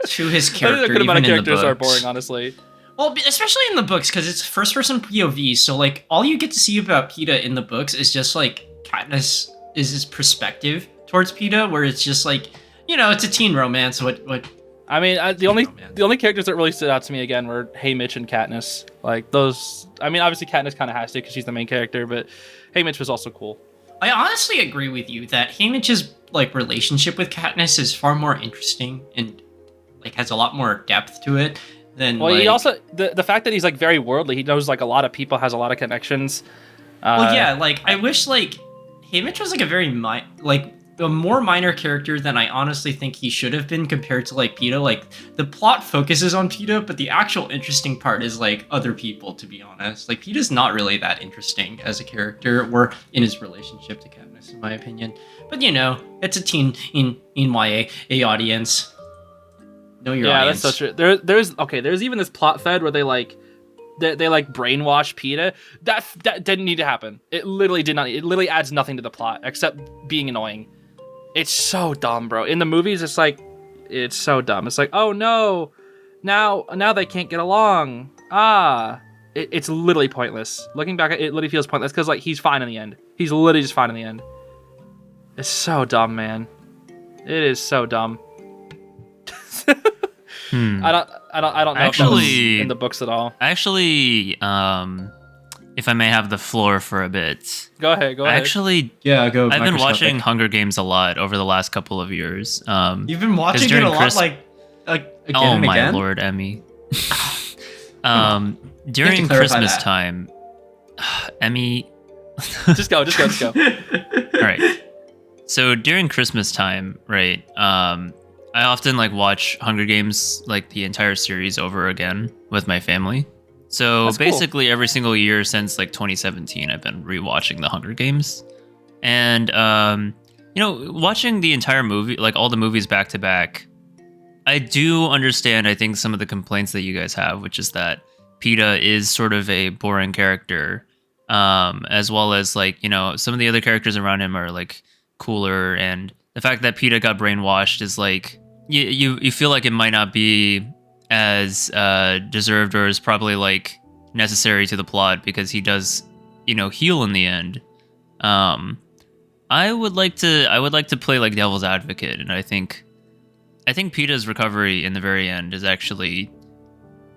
[SPEAKER 2] to his character.
[SPEAKER 1] I think a good amount of characters are boring, honestly.
[SPEAKER 2] Well, especially in the books, because it's first-person POV, so, like, all you get to see about Peeta in the books is just, like, Katniss is his perspective towards Peeta, where it's just, like, you know, it's a teen romance.
[SPEAKER 1] I mean, the only characters that really stood out to me, again, were Haymitch and Katniss. Like, those... I mean, obviously, Katniss kind of has to, because she's the main character, but Haymitch was also cool.
[SPEAKER 2] I honestly agree with you that Haymitch's, like, relationship with Katniss is far more interesting and, like, has a lot more depth to it. Well,
[SPEAKER 1] he also the fact that he's, like, very worldly. He knows, like, a lot of people, has a lot of connections.
[SPEAKER 2] Well, yeah, like, I wish, like, Haymitch was, like, a more minor character than I honestly think he should have been compared to, like, Peeta. Like, the plot focuses on Peeta, but the actual interesting part is, like, other people, to be honest. Like, Peeta's not really that interesting as a character or in his relationship to Katniss, in my opinion. But, you know, it's a teen in YA audience. Know your audience.
[SPEAKER 1] That's so true. There's even this plot thread where they brainwash Peeta. That didn't need to happen. It literally did not. It literally adds nothing to the plot except being annoying. It's so dumb, bro. In the movies, it's so dumb. It's like, oh no, now they can't get along. It's literally pointless. Looking back, it literally feels pointless because, like, he's fine in the end. He's literally just fine in the end. It's so dumb, man. It is so dumb. I don't know
[SPEAKER 3] actually,
[SPEAKER 1] if that's in the books at all.
[SPEAKER 3] Actually, if I may have the floor for a bit.
[SPEAKER 1] Go ahead.
[SPEAKER 3] Actually,
[SPEAKER 2] go.
[SPEAKER 3] I've been watching Hunger Games a lot over the last couple of years.
[SPEAKER 2] You've been watching it a lot, like again and again?
[SPEAKER 3] Oh my lord, Emmy. During Christmas time, Emmy.
[SPEAKER 1] just go.
[SPEAKER 3] All right. So during Christmas time, right? I often, like, watch Hunger Games, like, the entire series over again with my family. So that's basically cool. Every single year since, like, 2017, I've been rewatching the Hunger Games. And, you know, watching the entire movie, like, all the movies back to back, I do understand, I think, some of the complaints that you guys have, which is that Peeta is sort of a boring character, as well as, like, you know, some of the other characters around him are, like, cooler, and the fact that Peeta got brainwashed is, like, you feel like it might not be as deserved or is probably, like, necessary to the plot because he does, you know, heal in the end. I would like to play like devil's advocate, and I think PETA's recovery in the very end is actually,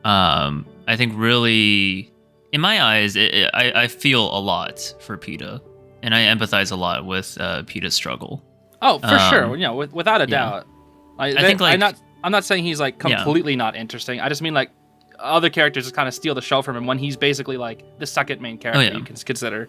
[SPEAKER 3] I think really, in my eyes, I feel a lot for PETA, and I empathize a lot with PETA's struggle.
[SPEAKER 1] Oh, for sure. Without a doubt.
[SPEAKER 3] I think like
[SPEAKER 1] I'm not saying he's like completely not interesting. I just mean like other characters just kind of steal the show from him when he's basically like the second main character you can consider.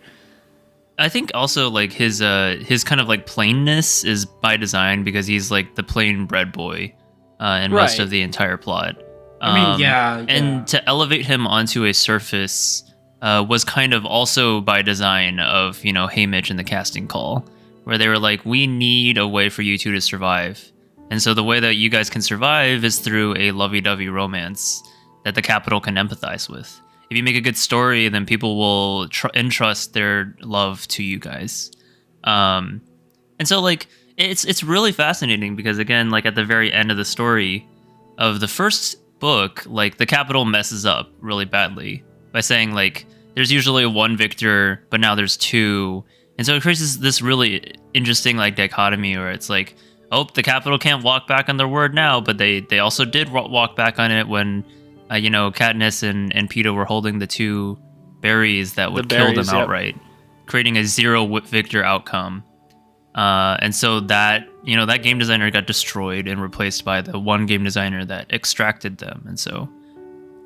[SPEAKER 3] I think also like his kind of like plainness is by design because he's like the plain bread boy in most of the entire plot. And to elevate him onto a surface was kind of also by design of, Haymitch and the casting call, where they were like, we need a way for you two to survive. And so the way that you guys can survive is through a lovey-dovey romance that the Capitol can empathize with. If you make a good story, then people will entrust their love to you guys. And so like it's really fascinating because again, like at the very end of the story of the first book, like the Capitol messes up really badly by saying like there's usually one victor, but now there's two. And so it creates this really interesting like dichotomy where it's like, oh, the Capitol can't walk back on their word now, but they also did walk back on it when, Katniss and PETA were holding the two berries that would kill them outright, creating a zero victor outcome. And so that, that game designer got destroyed and replaced by the one game designer that extracted them. And so,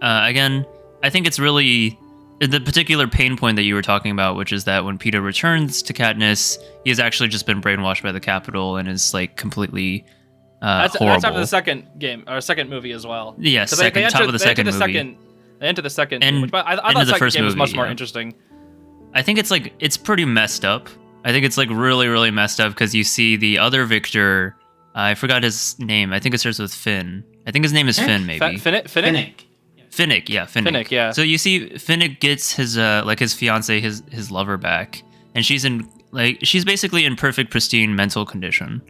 [SPEAKER 3] again, I think it's really the particular pain point that you were talking about, which is that when PETA returns to Katniss, he has actually just been brainwashed by the Capitol and is like completely horrible.
[SPEAKER 1] That's after the second game or second movie as well.
[SPEAKER 3] Yeah,
[SPEAKER 1] so
[SPEAKER 3] top of the second movie.
[SPEAKER 1] They enter the second,
[SPEAKER 3] and
[SPEAKER 1] but I thought the second game was much more interesting.
[SPEAKER 3] I think it's pretty messed up. I think it's like really, really messed up because you see the other victor. I forgot his name. I think it starts with Finn. I think his name is Finn, maybe.
[SPEAKER 1] Finnick.
[SPEAKER 3] Finnick, yeah, Finnick.
[SPEAKER 1] Finnick, yeah.
[SPEAKER 3] So you see, Finnick gets his his fiance, his lover back, and she's basically in perfect, pristine mental condition,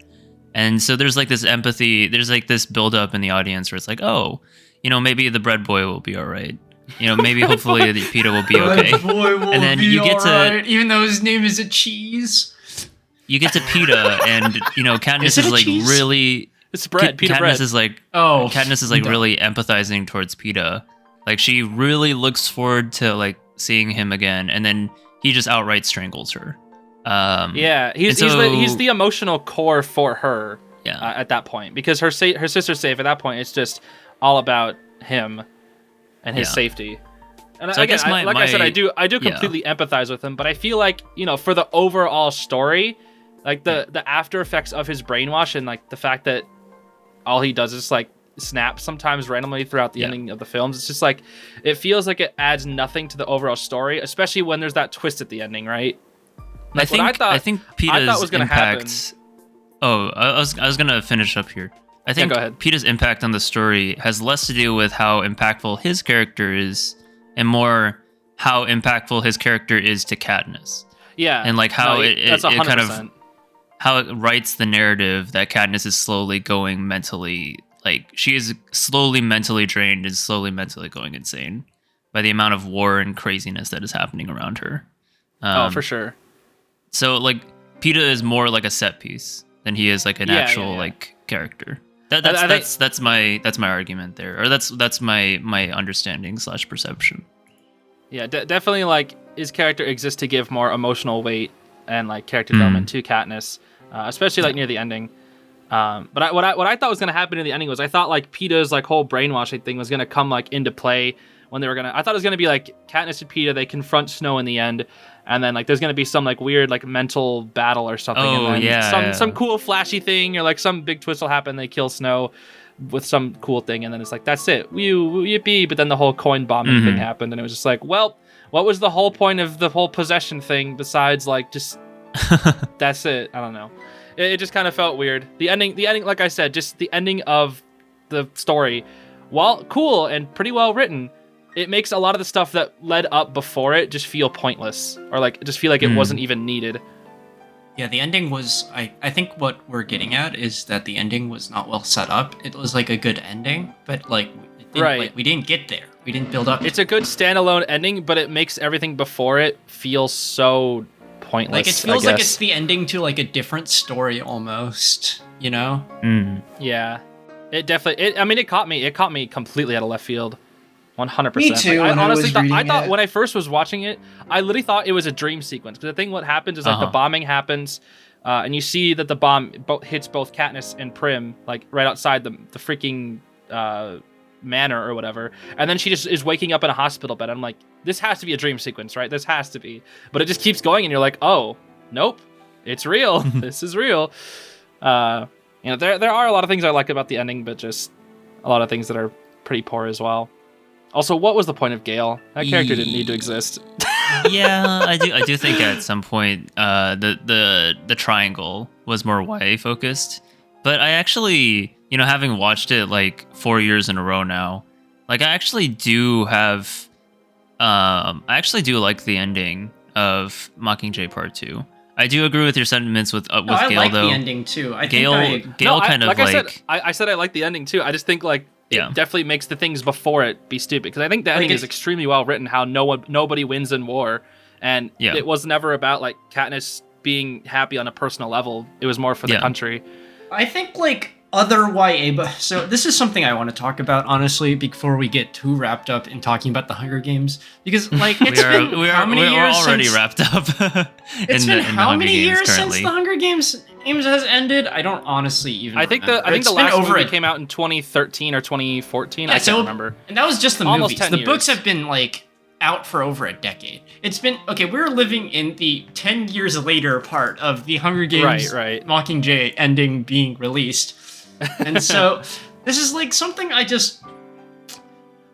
[SPEAKER 3] and so there's like this empathy, there's like this build up in the audience where it's like, oh, maybe the bread boy will be all right, maybe hopefully the PETA will be okay, and then you get to,
[SPEAKER 2] even though his name is a cheese,
[SPEAKER 3] you get to PETA, and Katniss is like cheese? Really.
[SPEAKER 1] It's bread. PETA
[SPEAKER 3] Katniss
[SPEAKER 1] bread.
[SPEAKER 3] is like Katniss is like really empathizing towards PETA. Like she really looks forward to like seeing him again, and then he just outright strangles her.
[SPEAKER 1] He's the emotional core for her. At that point, because her sister's safe. At that point, it's just all about him and his safety. And so again, I said, I do completely empathize with him, but I feel like for the overall story, like the after effects of his brainwash and like the fact that all he does is like snap sometimes randomly throughout the ending of the films. It's just like, it feels like it adds nothing to the overall story, especially when there's that twist at the ending, right? Like
[SPEAKER 3] I think PETA's
[SPEAKER 1] was gonna happen.
[SPEAKER 3] Oh, I was gonna finish up here. I think
[SPEAKER 1] go ahead.
[SPEAKER 3] PETA's impact on the story has less to do with how impactful his character is, and more how impactful his character is to Katniss.
[SPEAKER 1] Yeah,
[SPEAKER 3] and like how
[SPEAKER 1] that's 100%.
[SPEAKER 3] it kind of how it writes the narrative that Katniss is slowly going mentally, like she is slowly mentally drained and slowly mentally going insane by the amount of war and craziness that is happening around her.
[SPEAKER 1] For sure.
[SPEAKER 3] So like PETA is more like a set piece than he is like an actual like character. That's my argument there, or that's my understanding / perception. Yeah,
[SPEAKER 1] definitely like his character exists to give more emotional weight and like character development to Katniss. Especially like near the ending. But what I thought was gonna happen in the ending was I thought like PETA's like whole brainwashing thing was gonna come like into play when I thought it was gonna be like Katniss and PETA, they confront Snow in the end, and then like there's gonna be some like weird like mental battle or something.
[SPEAKER 3] Oh,
[SPEAKER 1] and then
[SPEAKER 3] yeah.
[SPEAKER 1] Some cool flashy thing or like some big twist will happen. They kill Snow with some cool thing, and then it's like that's it. Woo, yippee! But then the whole coin bombing thing happened, and it was just like, well, what was the whole point of the whole possession thing besides like just. That's it. I don't know. It just kind of felt weird. The ending, like I said, just the ending of the story, while cool and pretty well written, it makes a lot of the stuff that led up before it just feel pointless, or like just feel like it wasn't even needed.
[SPEAKER 2] Yeah, the ending was. I think what we're getting at is that the ending was not well set up. It was like a good ending, but like we didn't get there. We didn't build up.
[SPEAKER 1] It's a good standalone ending, but it makes everything before it feel so pointless.
[SPEAKER 2] Like, it feels
[SPEAKER 1] I
[SPEAKER 2] like
[SPEAKER 1] guess.
[SPEAKER 2] it's the ending to, like, a different story almost, you know?
[SPEAKER 1] Yeah, it definitely. I mean, it caught me. It caught me completely out of left field. 100%.
[SPEAKER 4] Me too,
[SPEAKER 1] Like,
[SPEAKER 4] when
[SPEAKER 1] I
[SPEAKER 4] I
[SPEAKER 1] honestly
[SPEAKER 4] was
[SPEAKER 1] thought. I
[SPEAKER 4] reading
[SPEAKER 1] thought
[SPEAKER 4] it.
[SPEAKER 1] when I first was watching it, I literally thought it was a dream sequence. Because the thing, what happens is like the bombing happens, and you see that the bomb hits both Katniss and Prim, like right outside the freaking manor or whatever. And then she just is waking up in a hospital bed. I'm like, this has to be a dream sequence, right? This has to be. But it just keeps going, and you're like, oh, nope, it's real. This is real. You know, there are a lot of things I like about the ending, but just a lot of things that are pretty poor as well. Also, what was the point of Gale? That character didn't need to exist.
[SPEAKER 3] Yeah, I do think at some point the triangle was more YA focused. But I actually, you know, having watched it like 4 years in a row now, like I actually do like the ending of Mockingjay Part 2. I do agree with your sentiments with
[SPEAKER 2] I
[SPEAKER 3] Gale
[SPEAKER 2] like
[SPEAKER 3] though.
[SPEAKER 2] the ending too.
[SPEAKER 3] Gale kind of
[SPEAKER 1] like
[SPEAKER 3] like
[SPEAKER 1] I said I like the ending too. I just think like
[SPEAKER 3] Yeah.
[SPEAKER 1] it definitely makes the things before it be stupid, because I think the ending is extremely well written. How nobody wins in war, and it was never about like Katniss being happy on a personal level. It was more for the country.
[SPEAKER 2] I think like other YA, but so this is something I want to talk about honestly before we get too wrapped up in talking about the Hunger Games, because like it's been how many years
[SPEAKER 3] we're already
[SPEAKER 2] since,
[SPEAKER 3] wrapped up.
[SPEAKER 2] It's been how many years
[SPEAKER 3] currently.
[SPEAKER 2] since the Hunger Games has ended? I don't honestly even.
[SPEAKER 1] I think
[SPEAKER 2] remember.
[SPEAKER 1] the last movie came out in 2013 or 2014. I can't remember.
[SPEAKER 2] And that was just the
[SPEAKER 1] Almost
[SPEAKER 2] movies.
[SPEAKER 1] 10
[SPEAKER 2] The
[SPEAKER 1] years.
[SPEAKER 2] books have been like out for over a decade. It's been okay. We're living in the 10 years later part of the Hunger Games
[SPEAKER 1] Right.
[SPEAKER 2] Mockingjay ending being released, and so this is like something I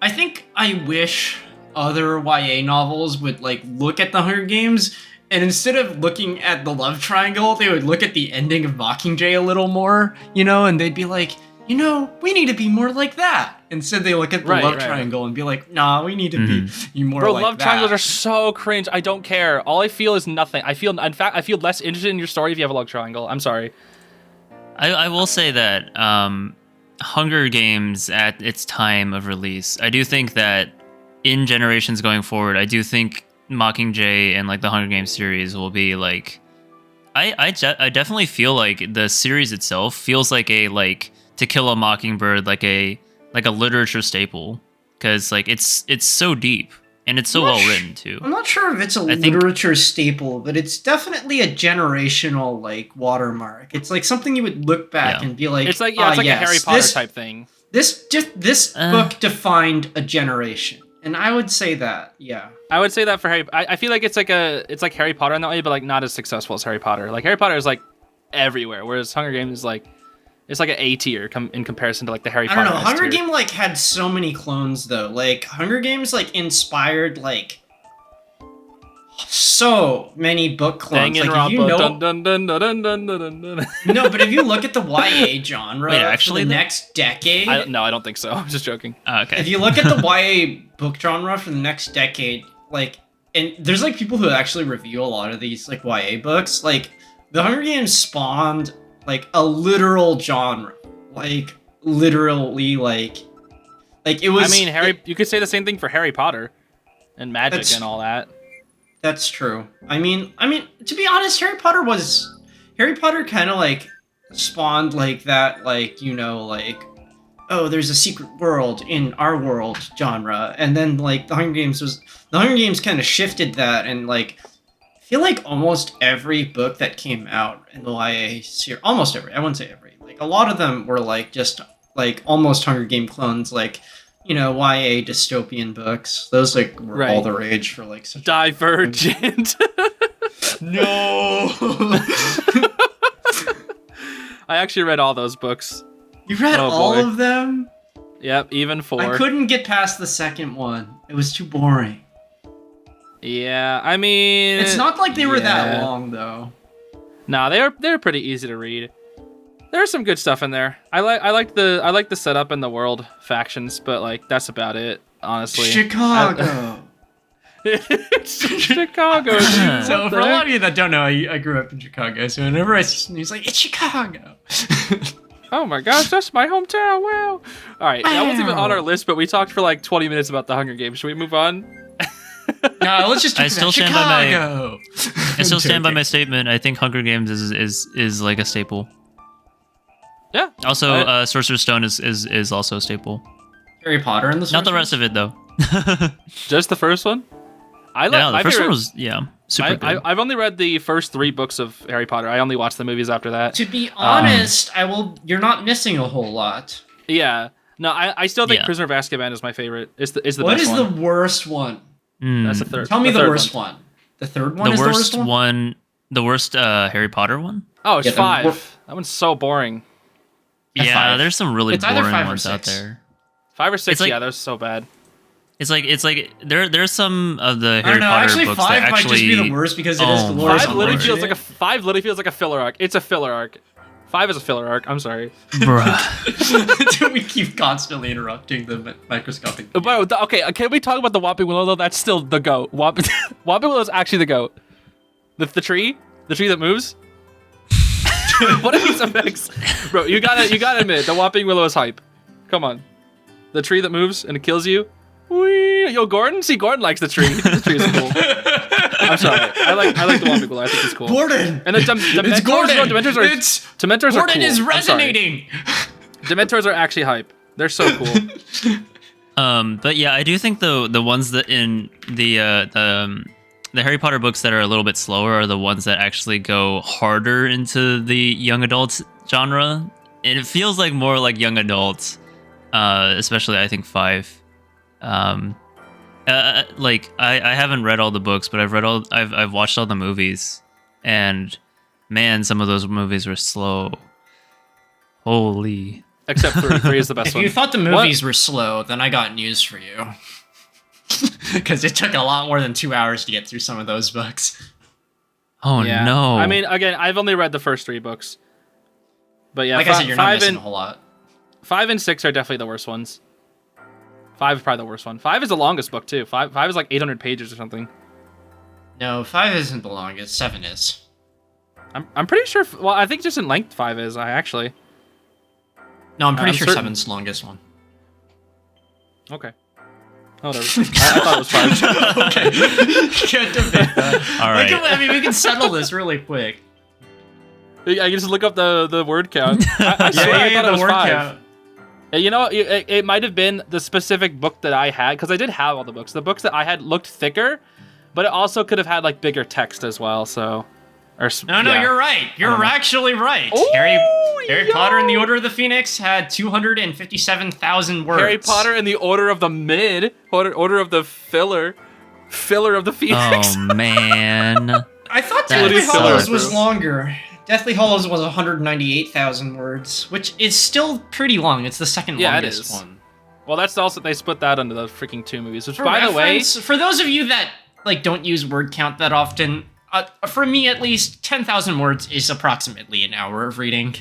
[SPEAKER 2] think I wish other YA novels would like look at the Hunger Games, and instead of looking at the love triangle, they would look at the ending of Mockingjay a little more, you know, and they'd be like, you know, we need to be more like that. Instead, they look at the love triangle and be like, nah, we need to be more
[SPEAKER 1] Bro,
[SPEAKER 2] like
[SPEAKER 1] love
[SPEAKER 2] that.
[SPEAKER 1] triangles are so cringe. I don't care. All I feel is nothing. In fact, I feel less interested in your story if you have a love triangle. I'm sorry.
[SPEAKER 3] I will say that Hunger Games at its time of release, I do think that in generations going forward, I do think Mockingjay and like the Hunger Games series will be like, I definitely feel like the series itself feels like a like To Kill a Mockingbird, like a literature staple, because like it's so deep and it's so well written too.
[SPEAKER 4] I'm not sure if it's a literature staple, but it's definitely a generational like watermark. It's like something you would look back and be like,
[SPEAKER 1] it's like it's like
[SPEAKER 4] yes,
[SPEAKER 1] a Harry Potter type thing.
[SPEAKER 4] This book defined a generation, and I would say that, yeah.
[SPEAKER 1] I would say that for Harry. I feel like it's like Harry Potter in that way, but like not as successful as Harry Potter. Like Harry Potter is like everywhere, whereas Hunger Games is like it's like an A tier in comparison to like the Harry Potter.
[SPEAKER 4] I don't know.
[SPEAKER 1] S
[SPEAKER 4] Hunger
[SPEAKER 1] tier.
[SPEAKER 4] Game like had so many clones though. Like Hunger Games like inspired like so many book clones. Like if you know, no, but if you look at the YA genre for the next decade,
[SPEAKER 1] no, I don't think so. I'm just joking.
[SPEAKER 3] Okay.
[SPEAKER 4] If you look at the YA book genre for the next decade, like, and there's like people who actually review a lot of these like YA books. Like, the Hunger Games spawned like a literal genre, like literally like it was.
[SPEAKER 1] I mean, you could say the same thing for Harry Potter and magic and all that.
[SPEAKER 4] That's true. I mean, to be honest, Harry Potter kind of like spawned like that, like, you know, like, oh, there's a secret world in our world genre, and then like the Hunger Games kind of shifted that, and like I feel like almost every book that came out in the YA series, almost every, I wouldn't say every, like a lot of them were like just like almost Hunger Game clones, like, you know, YA dystopian books. Those like were all the rage for like such
[SPEAKER 1] Divergent.
[SPEAKER 4] No.
[SPEAKER 1] I actually read all those books.
[SPEAKER 4] You read all of them?
[SPEAKER 1] Yep, even 4.
[SPEAKER 4] I couldn't get past the second one. It was too boring.
[SPEAKER 1] Yeah, I mean,
[SPEAKER 4] it's not like they were that long though.
[SPEAKER 1] Nah, they're pretty easy to read. There's some good stuff in there. I like the setup and the world factions, but like that's about it, honestly.
[SPEAKER 4] Chicago.
[SPEAKER 1] Chicago.
[SPEAKER 2] So for a lot of you that don't know, I grew up in Chicago. So whenever he's like, it's Chicago.
[SPEAKER 1] Oh my gosh, that's my hometown. Wow. All right, that wasn't even on our list, but we talked for like 20 minutes about the Hunger Games. Should we move on?
[SPEAKER 2] No, let's just talk
[SPEAKER 3] I still
[SPEAKER 2] about
[SPEAKER 3] stand by my-
[SPEAKER 2] Chicago.
[SPEAKER 3] I still stand by my statement. I think Hunger Games is like a staple.
[SPEAKER 1] Yeah.
[SPEAKER 3] Also, Sorcerer's Stone is also a staple.
[SPEAKER 2] Harry Potter and the
[SPEAKER 3] Not the rest of it though.
[SPEAKER 1] Just the first one. I
[SPEAKER 3] Yeah,
[SPEAKER 1] like
[SPEAKER 3] the first one was super good.
[SPEAKER 1] I've only read the first 3 books of Harry Potter. I only watched the movies after that.
[SPEAKER 2] To be honest, You're not missing a whole lot.
[SPEAKER 1] Yeah. No, I still think
[SPEAKER 3] Yeah.
[SPEAKER 1] Prisoner of Azkaban is my favorite. It's the
[SPEAKER 2] What
[SPEAKER 1] best
[SPEAKER 2] is
[SPEAKER 1] one.
[SPEAKER 2] the worst one?
[SPEAKER 1] That's the third.
[SPEAKER 2] Tell me the
[SPEAKER 1] third
[SPEAKER 2] worst one. The third one
[SPEAKER 3] the
[SPEAKER 2] is
[SPEAKER 3] worst
[SPEAKER 2] the worst one.
[SPEAKER 3] The worst Harry Potter one.
[SPEAKER 1] Oh, it's
[SPEAKER 2] Yeah, the
[SPEAKER 1] 5. That one's so boring.
[SPEAKER 2] At
[SPEAKER 3] Yeah,
[SPEAKER 2] 5.
[SPEAKER 3] there's some really
[SPEAKER 2] It's either
[SPEAKER 3] boring
[SPEAKER 2] 5 or
[SPEAKER 3] ones out
[SPEAKER 2] 6.
[SPEAKER 3] there.
[SPEAKER 1] 5 or 6.
[SPEAKER 3] It's like-
[SPEAKER 1] Yeah, they're so bad.
[SPEAKER 3] It's like there's some of the
[SPEAKER 2] I
[SPEAKER 3] Harry
[SPEAKER 2] don't know.
[SPEAKER 3] Potter
[SPEAKER 2] Actually,
[SPEAKER 3] books
[SPEAKER 2] 5
[SPEAKER 3] that
[SPEAKER 2] might
[SPEAKER 3] actually
[SPEAKER 2] just be the worst because it is
[SPEAKER 3] Oh,
[SPEAKER 2] Dolores
[SPEAKER 1] Five literally
[SPEAKER 2] Umbridge.
[SPEAKER 1] feels like a filler arc. It's a filler arc. 5 is a filler arc. I'm sorry.
[SPEAKER 3] bruh.
[SPEAKER 2] We keep constantly interrupting the microscopic.
[SPEAKER 1] But okay, can we talk about the Whopping Willow though? That's still the goat. Whopping Willow is actually the goat. The tree that moves. What are these effects, bro? You gotta admit the Whopping Willow is hype. Come on, the tree that moves and it kills you. Whee! Yo, Gordon. See, Gordon likes the tree. He thinks the tree is cool. I'm sorry. I like the Whopping Willow. I think it's cool.
[SPEAKER 2] Gordon.
[SPEAKER 1] And the
[SPEAKER 2] It's Gordon.
[SPEAKER 1] Dementors are
[SPEAKER 2] It's
[SPEAKER 1] Dementors are
[SPEAKER 2] Gordon
[SPEAKER 1] cool.
[SPEAKER 2] is
[SPEAKER 1] I'm sorry.
[SPEAKER 2] resonating.
[SPEAKER 1] Dementors are actually hype. They're so cool.
[SPEAKER 3] But yeah, I do think the ones that in the Harry Potter books that are a little bit slower are the ones that actually go harder into the young adult genre, and it feels like more like young adults, especially I think 5. Like I haven't read all the books, but I've watched all the movies, and man, some of those movies were slow. Holy.
[SPEAKER 1] Except 3. 3 is the best
[SPEAKER 2] If
[SPEAKER 1] one.
[SPEAKER 2] you thought the movies were slow, then I got news for you. Because it took a lot more than 2 hours to get through some of those books.
[SPEAKER 3] Oh
[SPEAKER 1] Yeah.
[SPEAKER 3] no.
[SPEAKER 1] I mean, again, I've only read the first 3 books. But yeah,
[SPEAKER 2] Like I said, you're not
[SPEAKER 1] 5
[SPEAKER 2] missing
[SPEAKER 1] and
[SPEAKER 2] a whole lot.
[SPEAKER 1] 5 and 6 are definitely the worst ones. 5 is probably the worst one. 5 is the longest book too. 5 is like 800 pages or something.
[SPEAKER 2] No, 5 isn't the longest. 7 is.
[SPEAKER 1] I'm pretty sure. Well, I think just in length 5 is. I actually.
[SPEAKER 2] No, I'm pretty
[SPEAKER 1] I'm
[SPEAKER 2] sure
[SPEAKER 1] certain.
[SPEAKER 2] 7's the longest one.
[SPEAKER 1] Okay. Oh, whatever. I thought it was 5.
[SPEAKER 2] Okay. Can't debate that.
[SPEAKER 3] All right.
[SPEAKER 2] I mean, we can settle this really quick.
[SPEAKER 1] I can just look up the word count. I swear I thought it was 5. You know, it might have been the specific book that I had, because I did have all the books. The books that I had looked thicker, but it also could have had like bigger text as well. So,
[SPEAKER 2] No,
[SPEAKER 1] yeah.
[SPEAKER 2] you're right. You're actually right.
[SPEAKER 1] Ooh,
[SPEAKER 2] Harry
[SPEAKER 1] yo!
[SPEAKER 2] Potter and the Order of the Phoenix had 257,000 words.
[SPEAKER 1] Harry Potter and the Order of the Order of the Filler of the Phoenix.
[SPEAKER 3] Oh man.
[SPEAKER 2] I thought
[SPEAKER 3] That
[SPEAKER 2] Deathly
[SPEAKER 1] is
[SPEAKER 2] Hallows
[SPEAKER 1] so
[SPEAKER 2] was
[SPEAKER 1] true.
[SPEAKER 2] longer. Deathly Hallows was 198,000 words, which is still pretty long. It's the second
[SPEAKER 1] Yeah, it
[SPEAKER 2] longest
[SPEAKER 1] is.
[SPEAKER 2] one.
[SPEAKER 1] Well, that's also they split that into the freaking 2 movies. Which,
[SPEAKER 2] For
[SPEAKER 1] by the way,
[SPEAKER 2] reference, for those of you that like don't use word count that often, for me at least, 10,000 words is approximately an hour of reading.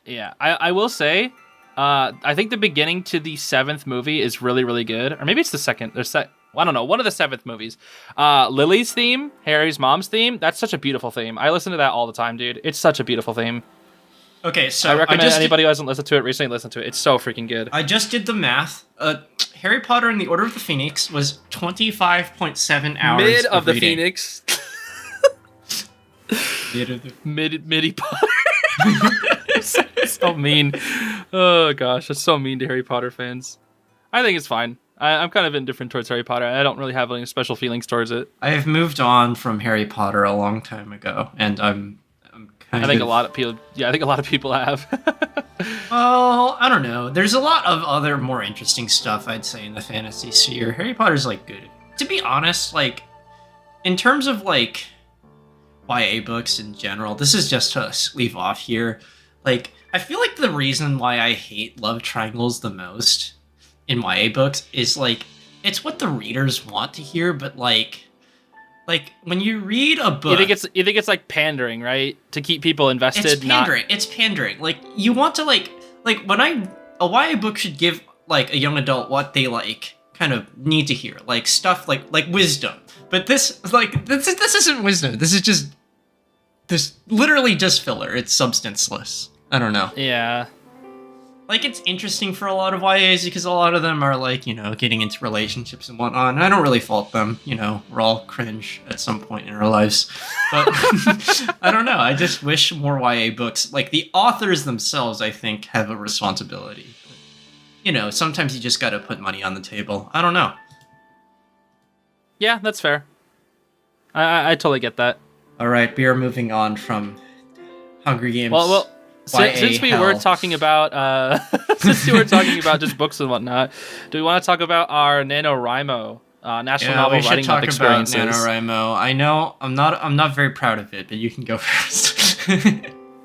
[SPEAKER 1] yeah, I will say, I think the beginning to the 7th movie is really, really good. Or maybe it's the second. I don't know. One of the 7th movies. Lily's theme, Harry's mom's theme. That's such a beautiful theme. I listen to that all the time, dude. It's such a beautiful theme.
[SPEAKER 2] Okay, so
[SPEAKER 1] I recommend
[SPEAKER 2] just
[SPEAKER 1] anybody who hasn't listened to it recently listen to it. It's so freaking good.
[SPEAKER 2] I just did the math. Harry Potter and the Order of the Phoenix was 25.7 hours
[SPEAKER 1] Mid of the
[SPEAKER 2] reading.
[SPEAKER 1] Phoenix.
[SPEAKER 2] Mid of the
[SPEAKER 1] Midi Potter. So mean. Oh gosh, that's so mean to Harry Potter fans. I think it's fine. I'm kind of indifferent towards Harry Potter. I don't really have any special feelings towards it.
[SPEAKER 2] I have moved on from Harry Potter a long time ago, and I'm kind
[SPEAKER 1] I think
[SPEAKER 2] of...
[SPEAKER 1] a lot of people. Yeah, I think a lot of people have.
[SPEAKER 2] Well, I don't know. There's a lot of other more interesting stuff, I'd say, in the fantasy sphere. Harry Potter's, like, good. To be honest, like, in terms of, like, YA books in general, this is just to leave off here. Like, I feel like the reason why I hate love triangles the most in YA books is, like, it's what the readers want to hear, but, like when you read a book...
[SPEAKER 1] You think it's like pandering, right? To keep people invested.
[SPEAKER 2] It's pandering. It's pandering. Like, you want to, like when a YA book should give, like, a young adult what they, like, kind of need to hear. Like, stuff like wisdom. But this isn't wisdom. This is literally just filler. It's substanceless. I don't know.
[SPEAKER 1] Yeah.
[SPEAKER 4] like it's interesting for a lot of YAs because a lot of them are like, you know, getting into relationships and whatnot. And I don't really fault them. You know, we're all cringe at some point in our lives. But I don't know. I just wish more YA books, like the authors themselves, I think, have a responsibility. You know, sometimes you just got to put money on the table. I don't know.
[SPEAKER 1] Yeah, that's fair. I totally get that.
[SPEAKER 4] All right, we are moving on from Hunger Games.
[SPEAKER 1] Well,
[SPEAKER 4] YA
[SPEAKER 1] since we
[SPEAKER 4] hell.
[SPEAKER 1] were talking about since we were talking about just books and whatnot, do we want to talk about our NaNoWriMo National Novel
[SPEAKER 4] we should
[SPEAKER 1] Writing
[SPEAKER 4] talk
[SPEAKER 1] Month
[SPEAKER 4] about
[SPEAKER 1] experiences?
[SPEAKER 4] NaNoWriMo. I know I'm not very proud of it, but you can go first.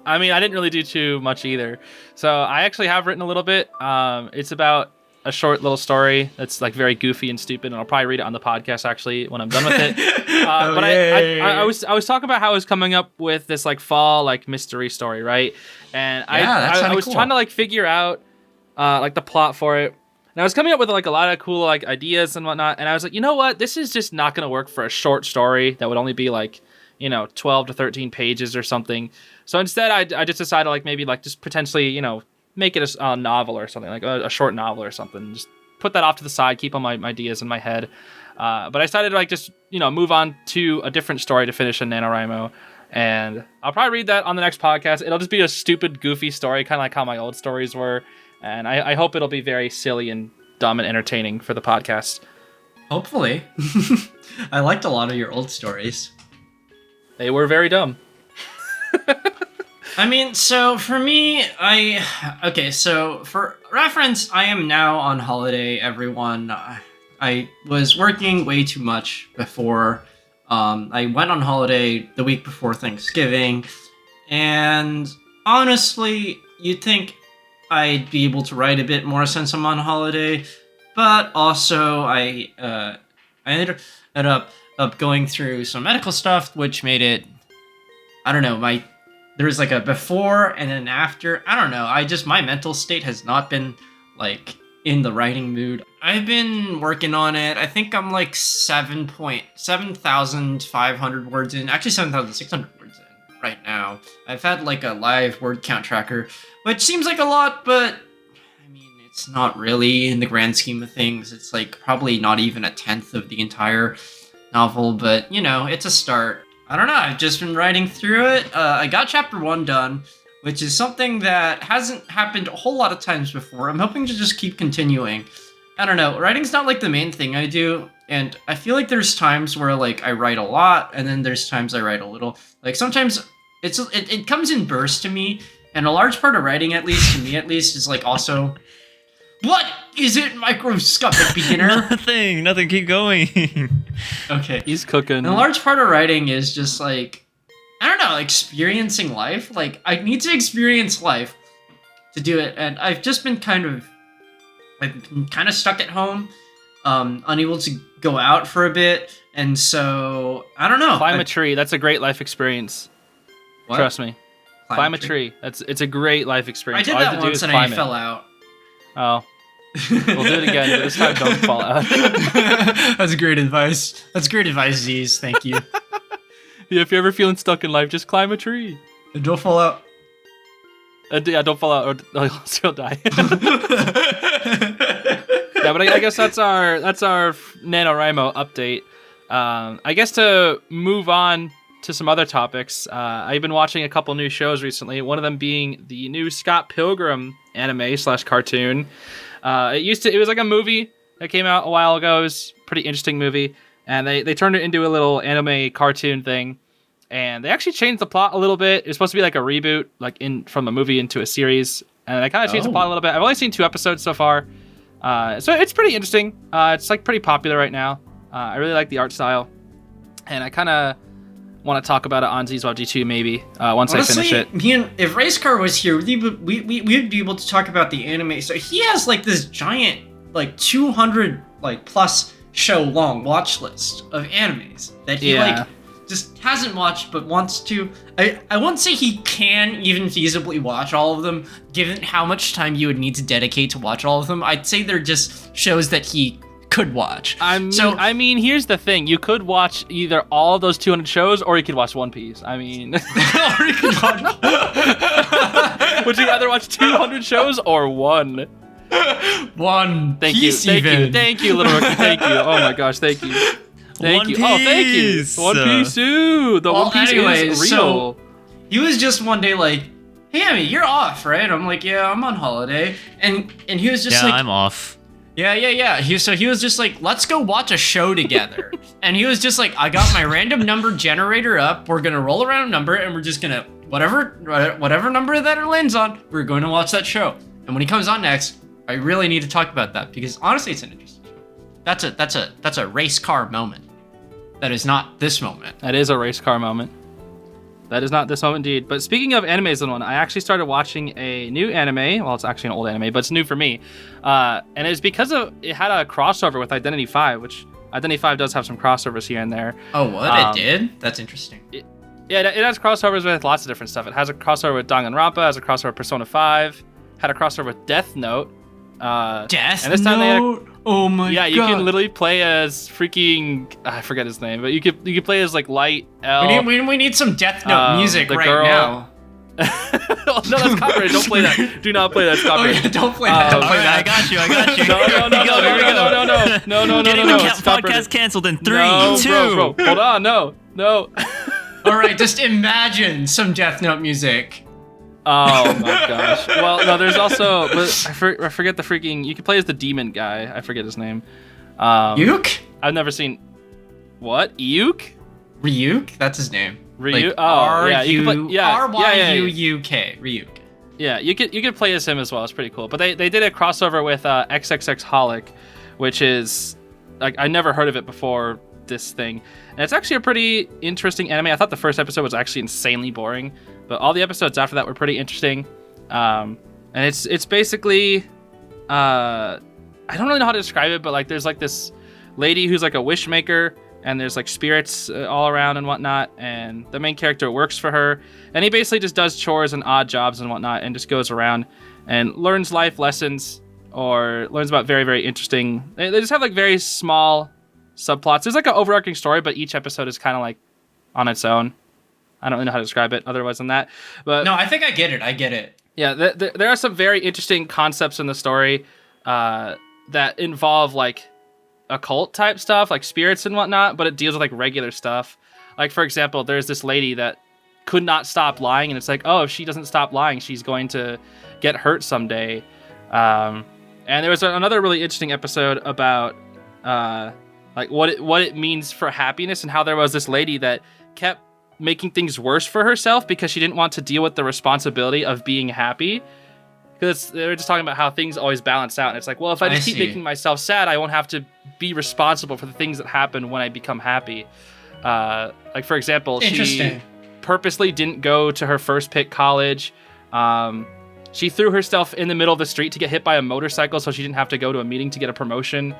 [SPEAKER 1] I mean, I didn't really do too much either. So I actually have written a little bit. It's about a short little story that's like very goofy and stupid, and I'll probably read it on the podcast actually when I'm done with it. But I was talking about how I was coming up with this like fall like mystery story, right? And I was
[SPEAKER 4] cool.
[SPEAKER 1] trying to like figure out like the plot for it. And I was coming up with like a lot of cool like ideas and whatnot. And I was like, you know what? This is just not going to work for a short story that would only be like, 12 to 13 pages or something. So instead, I just decided like maybe like just potentially, make it a novel or something, like a short novel or something. Just put that off to the side, keep all my ideas in my head. But I decided to like just, move on to a different story to finish in NaNoWriMo. And I'll probably read that on the next podcast. It'll just be a stupid, goofy story, kind of like how my old stories were. And I hope it'll be very silly and dumb and entertaining for the podcast.
[SPEAKER 4] Hopefully. I liked a lot of your old stories.
[SPEAKER 1] They were very dumb.
[SPEAKER 4] I mean, so for me, so for reference, I am now on holiday, everyone. I was working way too much before. I went on holiday the week before Thanksgiving, and honestly, you'd think I'd be able to write a bit more since I'm on holiday, but also I ended up going through some medical stuff, which made it, I don't know, there was like a before and an after. I don't know. My mental state has not been like in the writing mood. I've been working on it. I think I'm like 7,500 words in. Actually, 7,600 words in right now. I've had like a live word count tracker, which seems like a lot, but I mean, it's not really in the grand scheme of things. It's like probably not even a tenth of the entire novel, but it's a start. I don't know, I've just been writing through it. I got chapter 1 done, which is something that hasn't happened a whole lot of times before. I'm hoping to just keep continuing. I don't know, writing's not like the main thing I do, and I feel like there's times where like I write a lot, and then there's times I write a little. Like sometimes it comes in bursts to me, and a large part of writing, at least to me at least, is like also... What is it, microscopic beginner?
[SPEAKER 3] Nothing, keep going.
[SPEAKER 4] Okay.
[SPEAKER 1] He's cooking.
[SPEAKER 4] And a large part of writing is just like, I don't know, experiencing life. Like, I need to experience life to do it. And I've just been kind of stuck at home, unable to go out for a bit. And so, I don't know.
[SPEAKER 1] Climb a tree. That's a great life experience.
[SPEAKER 4] What?
[SPEAKER 1] Trust me. Climb a tree. It's a great life experience.
[SPEAKER 4] I did that once and I fell out.
[SPEAKER 1] Oh. We'll do it again, but this time don't fall out.
[SPEAKER 4] That's great advice. That's great advice, Zeez. Thank you.
[SPEAKER 1] Yeah, if you're ever feeling stuck in life, just climb a tree.
[SPEAKER 4] And don't fall out.
[SPEAKER 1] Yeah, don't fall out or you'll die. Yeah, but I guess that's our NaNoWriMo update. I guess to move on to some other topics, I've been watching a couple new shows recently, one of them being the new Scott Pilgrim anime/cartoon. It was like a movie that came out a while ago. It was a pretty interesting movie, and they turned it into a little anime cartoon thing, and they actually changed the plot a little bit. It was supposed to be like a reboot, like from a movie into a series, and they kind of changed the plot a little bit. I've only seen 2 episodes so far, so it's pretty interesting. It's like pretty popular right now. I really like the art style, and I kind of want to talk about it on Zeez G2 maybe once I finish it.
[SPEAKER 4] If Racecar was here, we'd be able to talk about the anime. So he has like this giant, like 200 like plus show long watch list of animes that he like just hasn't watched but wants to. I won't say he can even feasibly watch all of them, given how much time you would need to dedicate to watch all of them. I'd say they're just shows that he
[SPEAKER 2] could watch.
[SPEAKER 1] I mean, here's the thing: you could watch either all of those 200 shows, or you could watch One Piece. I mean,
[SPEAKER 2] or you could watch.
[SPEAKER 1] would you rather watch 200 shows or one?
[SPEAKER 2] One
[SPEAKER 1] Thank
[SPEAKER 2] piece
[SPEAKER 1] you,
[SPEAKER 2] even.
[SPEAKER 1] thank you, little rookie. Thank you. Oh my gosh, thank you. Thank
[SPEAKER 3] One
[SPEAKER 1] you. Oh, thank you.
[SPEAKER 3] Piece.
[SPEAKER 1] One Piece too. The
[SPEAKER 2] Well,
[SPEAKER 1] One Piece
[SPEAKER 2] anyways,
[SPEAKER 1] is real.
[SPEAKER 2] so he was just one day like, "Hey, Amy, you're off, right?" I'm like, "Yeah, I'm on holiday," and he was just
[SPEAKER 3] Yeah,
[SPEAKER 2] like,
[SPEAKER 3] I'm off.
[SPEAKER 2] Yeah. He was just like, let's go watch a show together. And he was just like, I got my random number generator up. We're gonna roll around a number, and we're just gonna whatever number that it lands on, we're going to watch that show. And when he comes on next, I really need to talk about that because honestly, it's an interesting show. That's a race car moment. That is not this moment.
[SPEAKER 1] That is a race car moment. That is not this moment indeed. But speaking of animes and one, I actually started watching a new anime. Well, it's actually an old anime, but it's new for me. And it's because it had a crossover with Identity 5, which Identity 5 does have some crossovers here and there.
[SPEAKER 2] Oh, what? It did? That's interesting.
[SPEAKER 1] It has crossovers with lots of different stuff. It has a crossover with Danganronpa, has a crossover with Persona 5, had a crossover with Death Note.
[SPEAKER 2] Death
[SPEAKER 1] and this time
[SPEAKER 2] Note? Oh my god.
[SPEAKER 1] Yeah, you can literally play as freaking I forget his name, but you could play as like Light L.
[SPEAKER 2] We need some Death Note music
[SPEAKER 1] the
[SPEAKER 2] right
[SPEAKER 1] girl.
[SPEAKER 2] now.
[SPEAKER 1] Oh, no, that's copyright. Don't play that. Do not play that. It's
[SPEAKER 2] Oh
[SPEAKER 1] copyright.
[SPEAKER 2] yeah, don't play that. Don't
[SPEAKER 3] All
[SPEAKER 2] play
[SPEAKER 3] right,
[SPEAKER 2] that.
[SPEAKER 3] I got you.
[SPEAKER 1] No.
[SPEAKER 3] Getting
[SPEAKER 1] It's
[SPEAKER 3] the podcast
[SPEAKER 1] copyrighted.
[SPEAKER 3] canceled in 3,
[SPEAKER 1] No,
[SPEAKER 3] 2.
[SPEAKER 1] bro. Hold on. No.
[SPEAKER 2] All right, just imagine some Death Note music.
[SPEAKER 1] Oh my gosh. Well, no, there's also, but I forget the freaking. You can play as the demon guy. I forget his name.
[SPEAKER 2] Ryuk?
[SPEAKER 1] I've never seen. What? Ryuk?
[SPEAKER 2] Ryuk? That's his name.
[SPEAKER 1] Ryuk?
[SPEAKER 2] Like,
[SPEAKER 1] Oh, yeah. You can play, yeah.
[SPEAKER 2] R-Y-U-U-K. Ryuk.
[SPEAKER 1] Yeah, you could play as him as well. It's pretty cool. But they did a crossover with XXX Holic, which is like I never heard of it before this thing, and it's actually a pretty interesting anime. I thought the first episode was actually insanely boring, but all the episodes after that were pretty interesting. And it's basically I don't really know how to describe it, but like there's like this lady who's like a wish maker, and there's like spirits all around and whatnot, and the main character works for her, and he basically just does chores and odd jobs and whatnot, and just goes around and learns life lessons or learns about very, very interesting. They just have like very small subplots. There's like an overarching story, but each episode is kind of like on its own. I don't really know how to describe it otherwise than that. But
[SPEAKER 2] No, I think I get it.
[SPEAKER 1] yeah, there are some very interesting concepts in the story that involve like occult type stuff, like spirits and whatnot, but it deals with like regular stuff. Like for example, there's this lady that could not stop lying, and it's like, oh, if she doesn't stop lying, she's going to get hurt someday. And there was another really interesting episode about like what it means for happiness, and how there was this lady that kept making things worse for herself because she didn't want to deal with the responsibility of being happy. Because they were just talking about how things always balance out. And it's like, well, if I just keep making myself sad, I won't have to be responsible for the things that happen when I become happy. Like, for example, she purposely didn't go to her first pick college. She threw herself in the middle of the street to get hit by a motorcycle so she didn't have to go to a meeting to get a promotion.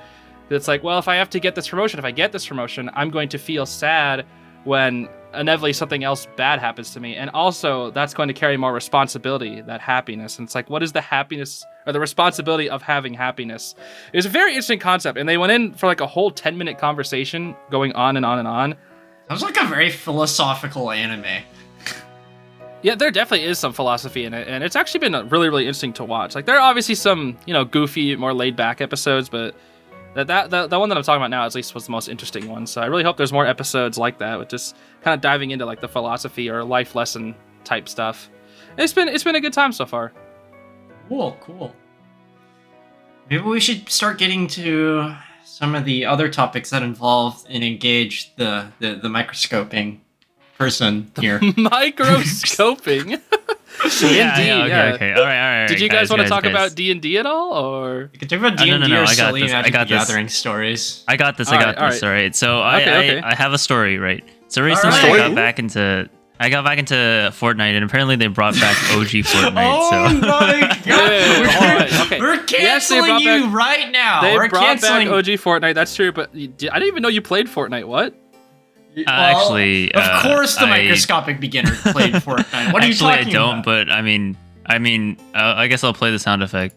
[SPEAKER 1] It's like, well, if I have to get this promotion, I'm going to feel sad when inevitably something else bad happens to me, and also that's going to carry more responsibility, that happiness. And it's like, what is the happiness or the responsibility of having happiness? It was a very interesting concept, and they went in for like a whole 10-minute conversation going on and on and on.
[SPEAKER 2] Sounds like a very philosophical anime.
[SPEAKER 1] Yeah, there definitely is some philosophy in it, and it's actually been really, really interesting to watch. Like, there are obviously some, goofy, more laid-back episodes, but the one that I'm talking about now at least was the most interesting one. So I really hope there's more episodes like that, with just kind of diving into like the philosophy or life lesson type stuff. It's been a good time so far.
[SPEAKER 2] Cool. Maybe we should start getting to some of the other topics that involve and engage the microscoping person here.
[SPEAKER 1] Microscoping.
[SPEAKER 3] Okay. All right.
[SPEAKER 1] Did you guys want to talk about D&D at all, or?
[SPEAKER 2] You can talk about D&D
[SPEAKER 3] No,
[SPEAKER 2] or
[SPEAKER 3] I got
[SPEAKER 2] silly
[SPEAKER 3] this.
[SPEAKER 2] Magic the Gathering stories.
[SPEAKER 3] I got this.
[SPEAKER 1] All
[SPEAKER 3] All right. So I have a story, right? So recently
[SPEAKER 2] All right.
[SPEAKER 3] I got back into Fortnite, and apparently they brought back OG Fortnite.
[SPEAKER 2] Oh my god!
[SPEAKER 1] Okay.
[SPEAKER 2] We're canceling you right now.
[SPEAKER 1] They
[SPEAKER 2] We're
[SPEAKER 1] brought
[SPEAKER 2] canceling
[SPEAKER 1] back OG Fortnite. That's true, but I didn't even know you played Fortnite. What?
[SPEAKER 3] Actually,
[SPEAKER 2] of course, the microscopic beginner played Fortnite. What are you talking
[SPEAKER 3] I don't,
[SPEAKER 2] about?
[SPEAKER 3] but I mean, I guess I'll play the sound effect.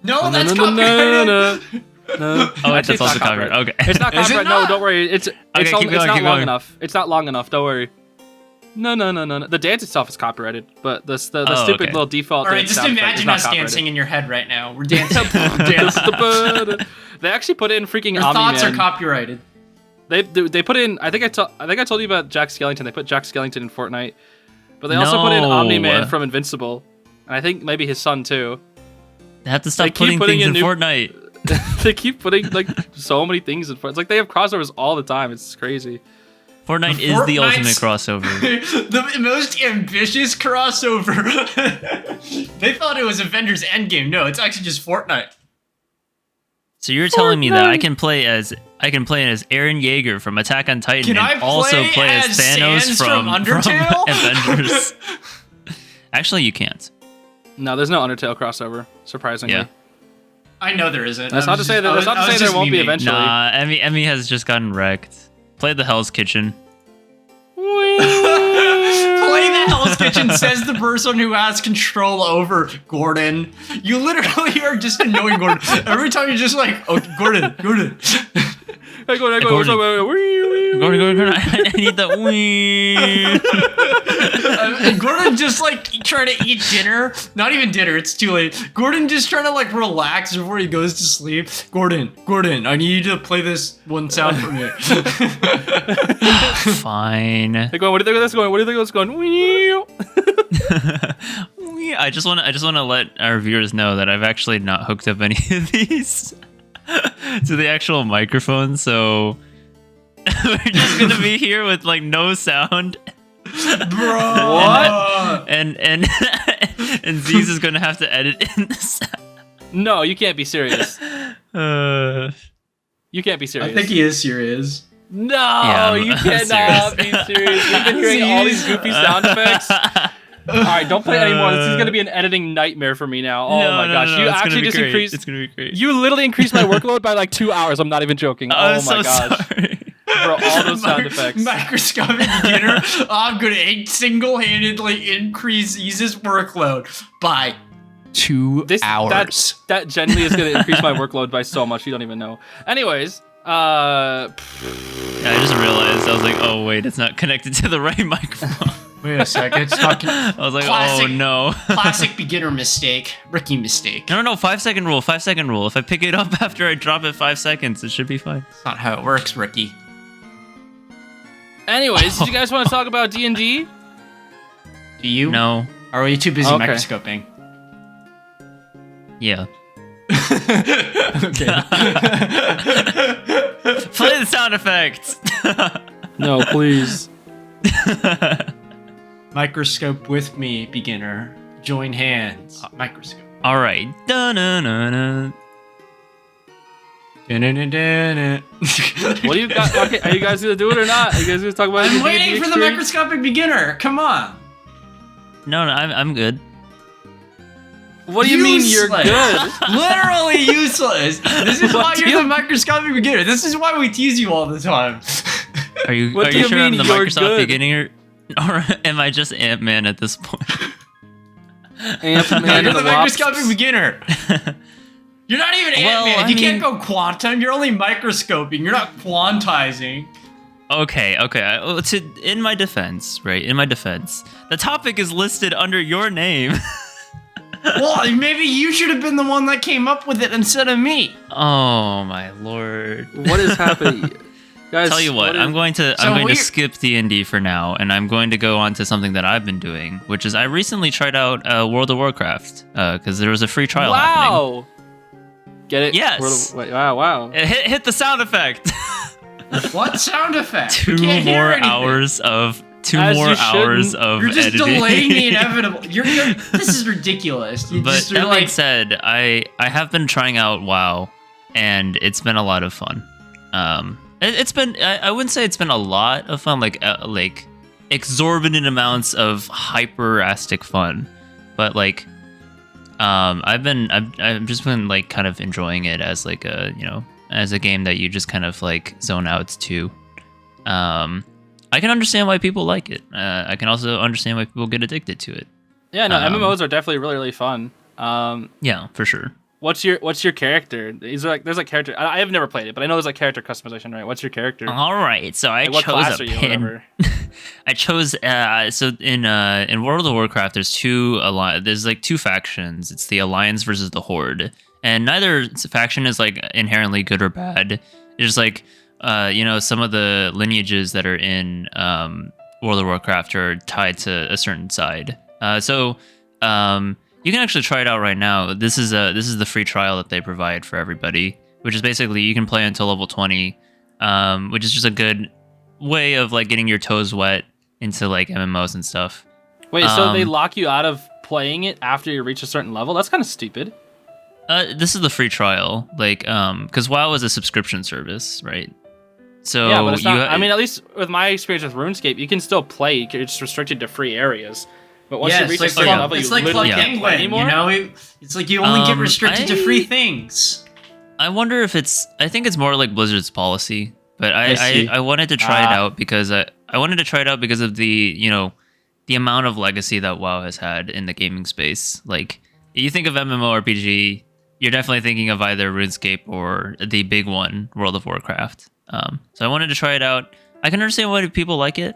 [SPEAKER 2] No, that's copyrighted.
[SPEAKER 1] No.
[SPEAKER 3] Oh,
[SPEAKER 1] Actually,
[SPEAKER 3] that's also
[SPEAKER 1] not
[SPEAKER 3] copyright. Okay.
[SPEAKER 1] It's not
[SPEAKER 4] Is it
[SPEAKER 1] copyright. No,
[SPEAKER 4] not?
[SPEAKER 1] don't worry. It's
[SPEAKER 3] keep
[SPEAKER 1] it's
[SPEAKER 3] going,
[SPEAKER 1] not
[SPEAKER 3] keep
[SPEAKER 1] long
[SPEAKER 3] going.
[SPEAKER 1] enough. It's not long enough. Don't worry. No. The dance itself is copyrighted, but the stupid
[SPEAKER 3] okay.
[SPEAKER 1] little default
[SPEAKER 4] All right,
[SPEAKER 1] dance
[SPEAKER 4] just
[SPEAKER 1] sound effect is
[SPEAKER 4] imagine
[SPEAKER 1] not
[SPEAKER 4] us
[SPEAKER 1] copyrighted.
[SPEAKER 4] dancing in your head right now. We're dancing. dancing.
[SPEAKER 1] They actually put it in freaking
[SPEAKER 4] Your
[SPEAKER 1] Omni
[SPEAKER 4] thoughts
[SPEAKER 1] Man.
[SPEAKER 4] are copyrighted.
[SPEAKER 1] They put in. I think I told you about Jack Skellington. They put Jack Skellington in Fortnite, but they also put in Omni Man
[SPEAKER 3] No.
[SPEAKER 1] from Invincible, and I think maybe his son too.
[SPEAKER 3] They have to stop
[SPEAKER 1] They keep
[SPEAKER 3] putting
[SPEAKER 1] putting
[SPEAKER 3] things in
[SPEAKER 1] in new-
[SPEAKER 3] Fortnite.
[SPEAKER 1] They keep putting like so many things in Fortnite. It's like they have crossovers all the time. It's crazy.
[SPEAKER 3] Fortnite is the ultimate
[SPEAKER 4] Fortnite's-
[SPEAKER 3] crossover.
[SPEAKER 4] The most ambitious crossover. They thought it was Avengers Endgame. No, it's actually just Fortnite.
[SPEAKER 3] So you're telling me that I
[SPEAKER 1] Fortnite.
[SPEAKER 3] can play as Eren Yeager from Attack on Titan
[SPEAKER 4] Can I
[SPEAKER 3] and also
[SPEAKER 4] play
[SPEAKER 3] play as
[SPEAKER 4] as
[SPEAKER 3] Thanos
[SPEAKER 4] Sans
[SPEAKER 3] from
[SPEAKER 4] from Undertale?
[SPEAKER 3] Avengers? Actually, you can't.
[SPEAKER 1] No, there's no Undertale crossover. Surprisingly.
[SPEAKER 3] Yeah.
[SPEAKER 4] I know there isn't.
[SPEAKER 1] That's not to say that. That's not to say there won't be eventually.
[SPEAKER 3] Nah, Emmy has just gotten wrecked. Play the Hell's Kitchen.
[SPEAKER 4] Play the Hell's Kitchen, says the person who has control over Gordon. You literally are just annoying Gordon. Every time you're just like, oh, Gordon.
[SPEAKER 1] Hey, Gordon.
[SPEAKER 3] Gordon, I need that wee.
[SPEAKER 4] And Gordon just like trying to eat dinner. Not even dinner, it's too late. Gordon just trying to like relax before he goes to sleep. Gordon, I need you to play this one sound for me.
[SPEAKER 3] Fine.
[SPEAKER 1] Hey, Gordon, what do you think of this going? What do you think of this going?
[SPEAKER 3] I just want to let our viewers know that I've actually not hooked up any of these to the actual microphone, so we're just gonna be here with like no sound.
[SPEAKER 4] Bro.
[SPEAKER 1] What?
[SPEAKER 3] And Zeez is gonna have to edit in the sound.
[SPEAKER 1] No, you can't be serious.
[SPEAKER 3] Uh,
[SPEAKER 1] You can't be serious.
[SPEAKER 4] I think he is serious.
[SPEAKER 1] No,
[SPEAKER 3] I'm
[SPEAKER 1] you cannot be serious. You've been hearing all these goofy sound effects. All right, don't play anymore. This is gonna be an editing nightmare for me now. Oh my gosh, you
[SPEAKER 3] it's gonna
[SPEAKER 1] actually
[SPEAKER 3] be
[SPEAKER 1] just
[SPEAKER 3] great.
[SPEAKER 1] increased.
[SPEAKER 3] It's gonna be great.
[SPEAKER 1] You literally increased my workload by like 2 hours. I'm not even joking. Oh
[SPEAKER 3] I'm
[SPEAKER 1] my
[SPEAKER 3] so
[SPEAKER 1] gosh,
[SPEAKER 3] sorry.
[SPEAKER 1] bro, all those sound effects.
[SPEAKER 4] Microscopic beginner. I'm gonna single-handedly increase Zeez's workload by 2 hours.
[SPEAKER 1] That genuinely is gonna increase my workload by so much. You don't even know. Anyways,
[SPEAKER 3] Yeah, I just realized I was like, oh wait, it's not connected to the right microphone.
[SPEAKER 4] Wait a second. It's fucking
[SPEAKER 3] I was like,
[SPEAKER 4] Classic.
[SPEAKER 3] oh no.
[SPEAKER 4] classic beginner mistake. Rookie mistake.
[SPEAKER 3] No, 5-second rule. 5-second rule. If I pick it up after I drop it 5 seconds, it should be fine.
[SPEAKER 4] That's not how it works, rookie.
[SPEAKER 1] anyways, did you guys want to talk about D&D?
[SPEAKER 4] Do you?
[SPEAKER 3] No.
[SPEAKER 4] Or are you too busy
[SPEAKER 1] Okay.
[SPEAKER 4] microscoping?
[SPEAKER 3] Yeah.
[SPEAKER 4] Okay.
[SPEAKER 3] Play the sound effects.
[SPEAKER 1] No, please.
[SPEAKER 4] Microscope with me, beginner. Join hands. Microscope.
[SPEAKER 3] All right. Da-na-na-na.
[SPEAKER 1] What do you got? Okay, are you guys gonna do it or not? Are you guys gonna talk about?
[SPEAKER 4] I'm
[SPEAKER 1] your D&D
[SPEAKER 4] waiting for the
[SPEAKER 1] experience?
[SPEAKER 4] microscopic beginner. Come on.
[SPEAKER 3] No, I'm good.
[SPEAKER 1] What do you mean you're
[SPEAKER 4] Useless.
[SPEAKER 1] good?
[SPEAKER 4] Literally useless. This is
[SPEAKER 1] What
[SPEAKER 4] why
[SPEAKER 1] do
[SPEAKER 4] you're
[SPEAKER 1] you-
[SPEAKER 4] the microscopic beginner. This is why we tease you all the time.
[SPEAKER 3] Are you
[SPEAKER 1] What
[SPEAKER 3] are
[SPEAKER 1] do
[SPEAKER 3] you
[SPEAKER 1] you
[SPEAKER 3] sure I'm
[SPEAKER 1] mean
[SPEAKER 3] the
[SPEAKER 1] you're
[SPEAKER 3] Microsoft
[SPEAKER 1] good?
[SPEAKER 3] beginner, or am I just Ant-Man at this point?
[SPEAKER 1] Ant-Man
[SPEAKER 4] You're
[SPEAKER 1] and
[SPEAKER 4] the
[SPEAKER 1] the
[SPEAKER 4] microscopic
[SPEAKER 1] Wasps.
[SPEAKER 4] beginner. You're not even
[SPEAKER 3] Well,
[SPEAKER 4] Ant-Man.
[SPEAKER 3] I
[SPEAKER 4] You can't
[SPEAKER 3] mean-
[SPEAKER 4] go quantum. You're only microscoping. You're not quantizing.
[SPEAKER 3] Okay. In my defense, the topic is listed under your name.
[SPEAKER 4] Well, maybe you should have been the one that came up with it instead of me.
[SPEAKER 3] Oh my lord.
[SPEAKER 1] What is happening, guys?
[SPEAKER 3] Tell you what, I'm going to
[SPEAKER 4] we're-
[SPEAKER 3] skip D&D for now, and I'm going to go on to something that I've been doing, which is I recently tried out World of Warcraft because there was a free trial happening.
[SPEAKER 1] Wow. Get it?
[SPEAKER 3] Yes.
[SPEAKER 1] Wait, wow.
[SPEAKER 3] Hit the sound effect.
[SPEAKER 4] What sound effect?
[SPEAKER 3] Two
[SPEAKER 4] We can't hear
[SPEAKER 3] more
[SPEAKER 4] anything.
[SPEAKER 3] hours of
[SPEAKER 1] As you shouldn't.
[SPEAKER 3] editing.
[SPEAKER 4] You're just delaying the inevitable. This is ridiculous. You
[SPEAKER 3] But
[SPEAKER 4] just
[SPEAKER 3] that
[SPEAKER 4] are like,
[SPEAKER 3] being said, I have been trying out WoW, and it's been a lot of fun. It's been I wouldn't say it's been a lot of fun, like exorbitant amounts of hyperastic fun, but like I've just been like kind of enjoying it as like a as a game that you just kind of like zone out to. I can understand why people like it. I can also understand why people get addicted to it.
[SPEAKER 1] Yeah, no,
[SPEAKER 3] Um,
[SPEAKER 1] MMOs are definitely really, really fun.
[SPEAKER 3] Yeah, for sure.
[SPEAKER 1] What's your character? Is there like there's like character? I have never played it, but I know there's like character customization, right? What's your character?
[SPEAKER 3] All right, so I
[SPEAKER 1] Like, what
[SPEAKER 3] chose
[SPEAKER 1] class
[SPEAKER 3] a
[SPEAKER 1] are you? Or
[SPEAKER 3] pin.
[SPEAKER 1] whatever.
[SPEAKER 3] I chose so in World of Warcraft there's there's like two factions. It's the Alliance versus the Horde. And neither faction is like inherently good or bad. It's just like some of the lineages that are in World of Warcraft are tied to a certain side. You can actually try it out right now. This is the free trial that they provide for everybody, which is basically you can play until level 20, which is just a good way of like getting your toes wet into like MMOs and stuff.
[SPEAKER 1] Wait, so they lock you out of playing it after you reach a certain level? That's kind of stupid.
[SPEAKER 3] This is the free trial, like, because WoW is a subscription service, right? So
[SPEAKER 1] Yeah, but it's not. I mean, at least with my experience with RuneScape, you can still play. You're just restricted to free areas. But once you reach a certain level,
[SPEAKER 4] it's
[SPEAKER 1] you
[SPEAKER 4] like
[SPEAKER 1] literally
[SPEAKER 4] Club
[SPEAKER 1] can't play
[SPEAKER 4] Penguin,
[SPEAKER 1] anymore.
[SPEAKER 4] you know? It's like you only get restricted to free things.
[SPEAKER 3] I wonder if I think it's more like Blizzard's policy, but
[SPEAKER 4] see.
[SPEAKER 3] I wanted to try it out because I wanted to try it out because of the amount of legacy that WoW has had in the gaming space. Like, you think of MMORPG, you're definitely thinking of either RuneScape or the big one, World of Warcraft. So I wanted to try it out. I can understand why people like it.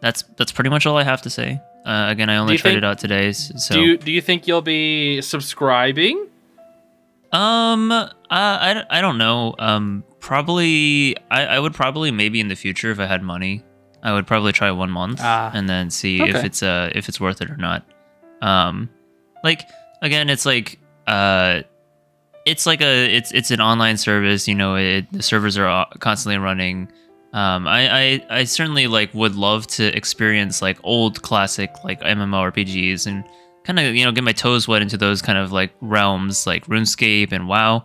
[SPEAKER 3] That's pretty much all I have to say. Again, I only tried it out today. So
[SPEAKER 1] do you think you'll be subscribing?
[SPEAKER 3] I don't know. Probably I would probably maybe in the future if I had money, I would probably try 1 month and then see if it's worth it or not. Like again, it's like it's an online service. The servers are constantly running. I certainly like would love to experience like old classic like MMORPGs and kind of get my toes wet into those kind of like realms like RuneScape and WoW.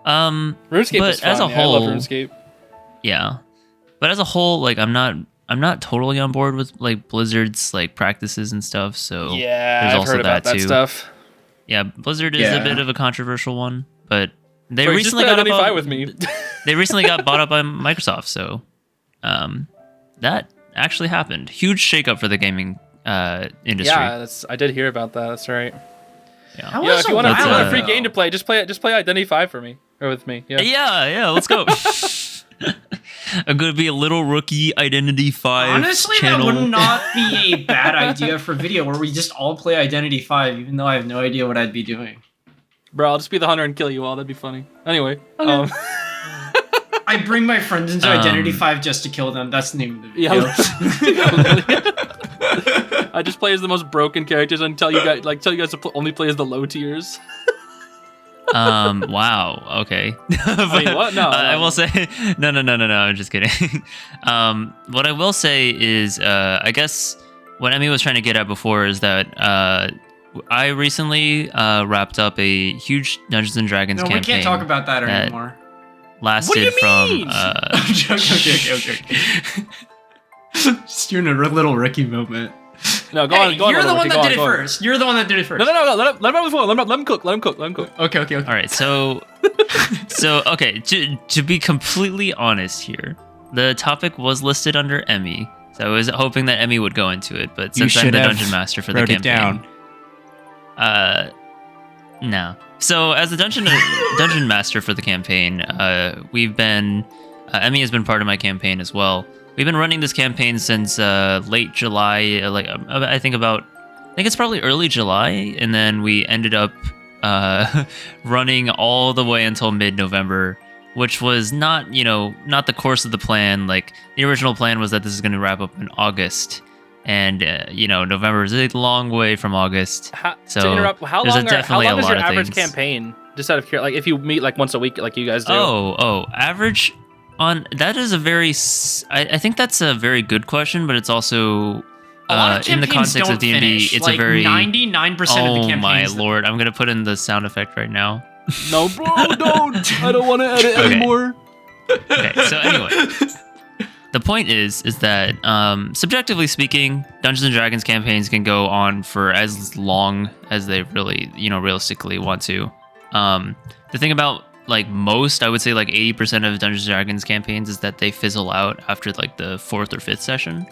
[SPEAKER 1] RuneScape
[SPEAKER 3] but
[SPEAKER 1] is fun.
[SPEAKER 3] as a
[SPEAKER 1] Yeah,
[SPEAKER 3] whole,
[SPEAKER 1] I love RuneScape.
[SPEAKER 3] Yeah, but as a whole, like I'm not totally on board with like Blizzard's like practices and stuff. So
[SPEAKER 1] Yeah,
[SPEAKER 3] there's
[SPEAKER 1] I've
[SPEAKER 3] also
[SPEAKER 1] heard about that
[SPEAKER 3] too.
[SPEAKER 1] stuff.
[SPEAKER 3] Yeah, Blizzard is a bit of a controversial one, but they
[SPEAKER 1] Wait,
[SPEAKER 3] recently
[SPEAKER 1] just
[SPEAKER 3] got
[SPEAKER 1] identify
[SPEAKER 3] bought,
[SPEAKER 1] with me.
[SPEAKER 3] they recently got bought up by Microsoft, so that actually happened. Huge shakeup for the gaming industry.
[SPEAKER 1] Yeah, I did hear about that. That's right.
[SPEAKER 3] Yeah.
[SPEAKER 1] Yeah, if you want a free
[SPEAKER 4] ago.
[SPEAKER 1] game to play, just play Identity 5 for me or with me. Yeah.
[SPEAKER 3] Yeah, let's go. I'm gonna be a little rookie Identity 5
[SPEAKER 4] Honestly,
[SPEAKER 3] channel.
[SPEAKER 4] that would not be a bad idea for video where we just all play Identity 5, even though I have no idea what I'd be doing.
[SPEAKER 1] Bro, I'll just be the hunter and kill you all. That'd be funny. Anyway.
[SPEAKER 4] I bring my friends into Identity 5 just to kill them. That's the name of the video.
[SPEAKER 1] I just play as the most broken characters and tell you guys to only play as the low tiers.
[SPEAKER 3] Wow. Okay.
[SPEAKER 1] Wait, what? No.
[SPEAKER 3] I will say no. I'm just kidding. What I will say is, I guess what Emmy was trying to get at before is that I recently wrapped up a huge Dungeons and Dragons campaign.
[SPEAKER 4] We can't talk about that anymore.
[SPEAKER 3] Lasted
[SPEAKER 1] What do you
[SPEAKER 3] from.
[SPEAKER 1] mean?
[SPEAKER 4] I'm joking. Okay. Just doing a little Ricky moment.
[SPEAKER 1] No, go
[SPEAKER 4] Hey,
[SPEAKER 1] on.
[SPEAKER 4] you're the one that did it
[SPEAKER 1] go on.
[SPEAKER 4] first. You're the one that did it first.
[SPEAKER 1] No. Let him cook. Let him cook.
[SPEAKER 4] Okay.
[SPEAKER 3] All right, so okay, to be completely honest here, the topic was listed under Emmy, so I was hoping that Emmy would go into it, but since I'm the dungeon master for the campaign, no. So as the dungeon master for the campaign, we've been Emmy has been part of my campaign as well. We've been running this campaign since late July, I think it's probably early July, and then we ended up running all the way until mid-November, which was not the course of the plan. Like, the original plan was that this is going to wrap up in August, and November is a long way from August.
[SPEAKER 1] To interrupt, how long is your average
[SPEAKER 3] things.
[SPEAKER 1] campaign? Just out of curiosity, like if you meet like once a week, like you guys do.
[SPEAKER 3] Average on that is I think that's a very good question, but it's also in the context of D&D, it's
[SPEAKER 4] like
[SPEAKER 3] a very
[SPEAKER 4] 99% of the campaigns.
[SPEAKER 3] Oh my lord! I'm gonna put in the sound effect right now.
[SPEAKER 1] No, bro, don't. I don't want to edit anymore.
[SPEAKER 3] Okay, so anyway, the point is that subjectively speaking, Dungeons and Dragons campaigns can go on for as long as they really, realistically want to. The thing about like most, I would say like 80% of Dungeons and Dragons campaigns is that they fizzle out after like the 4th or 5th session.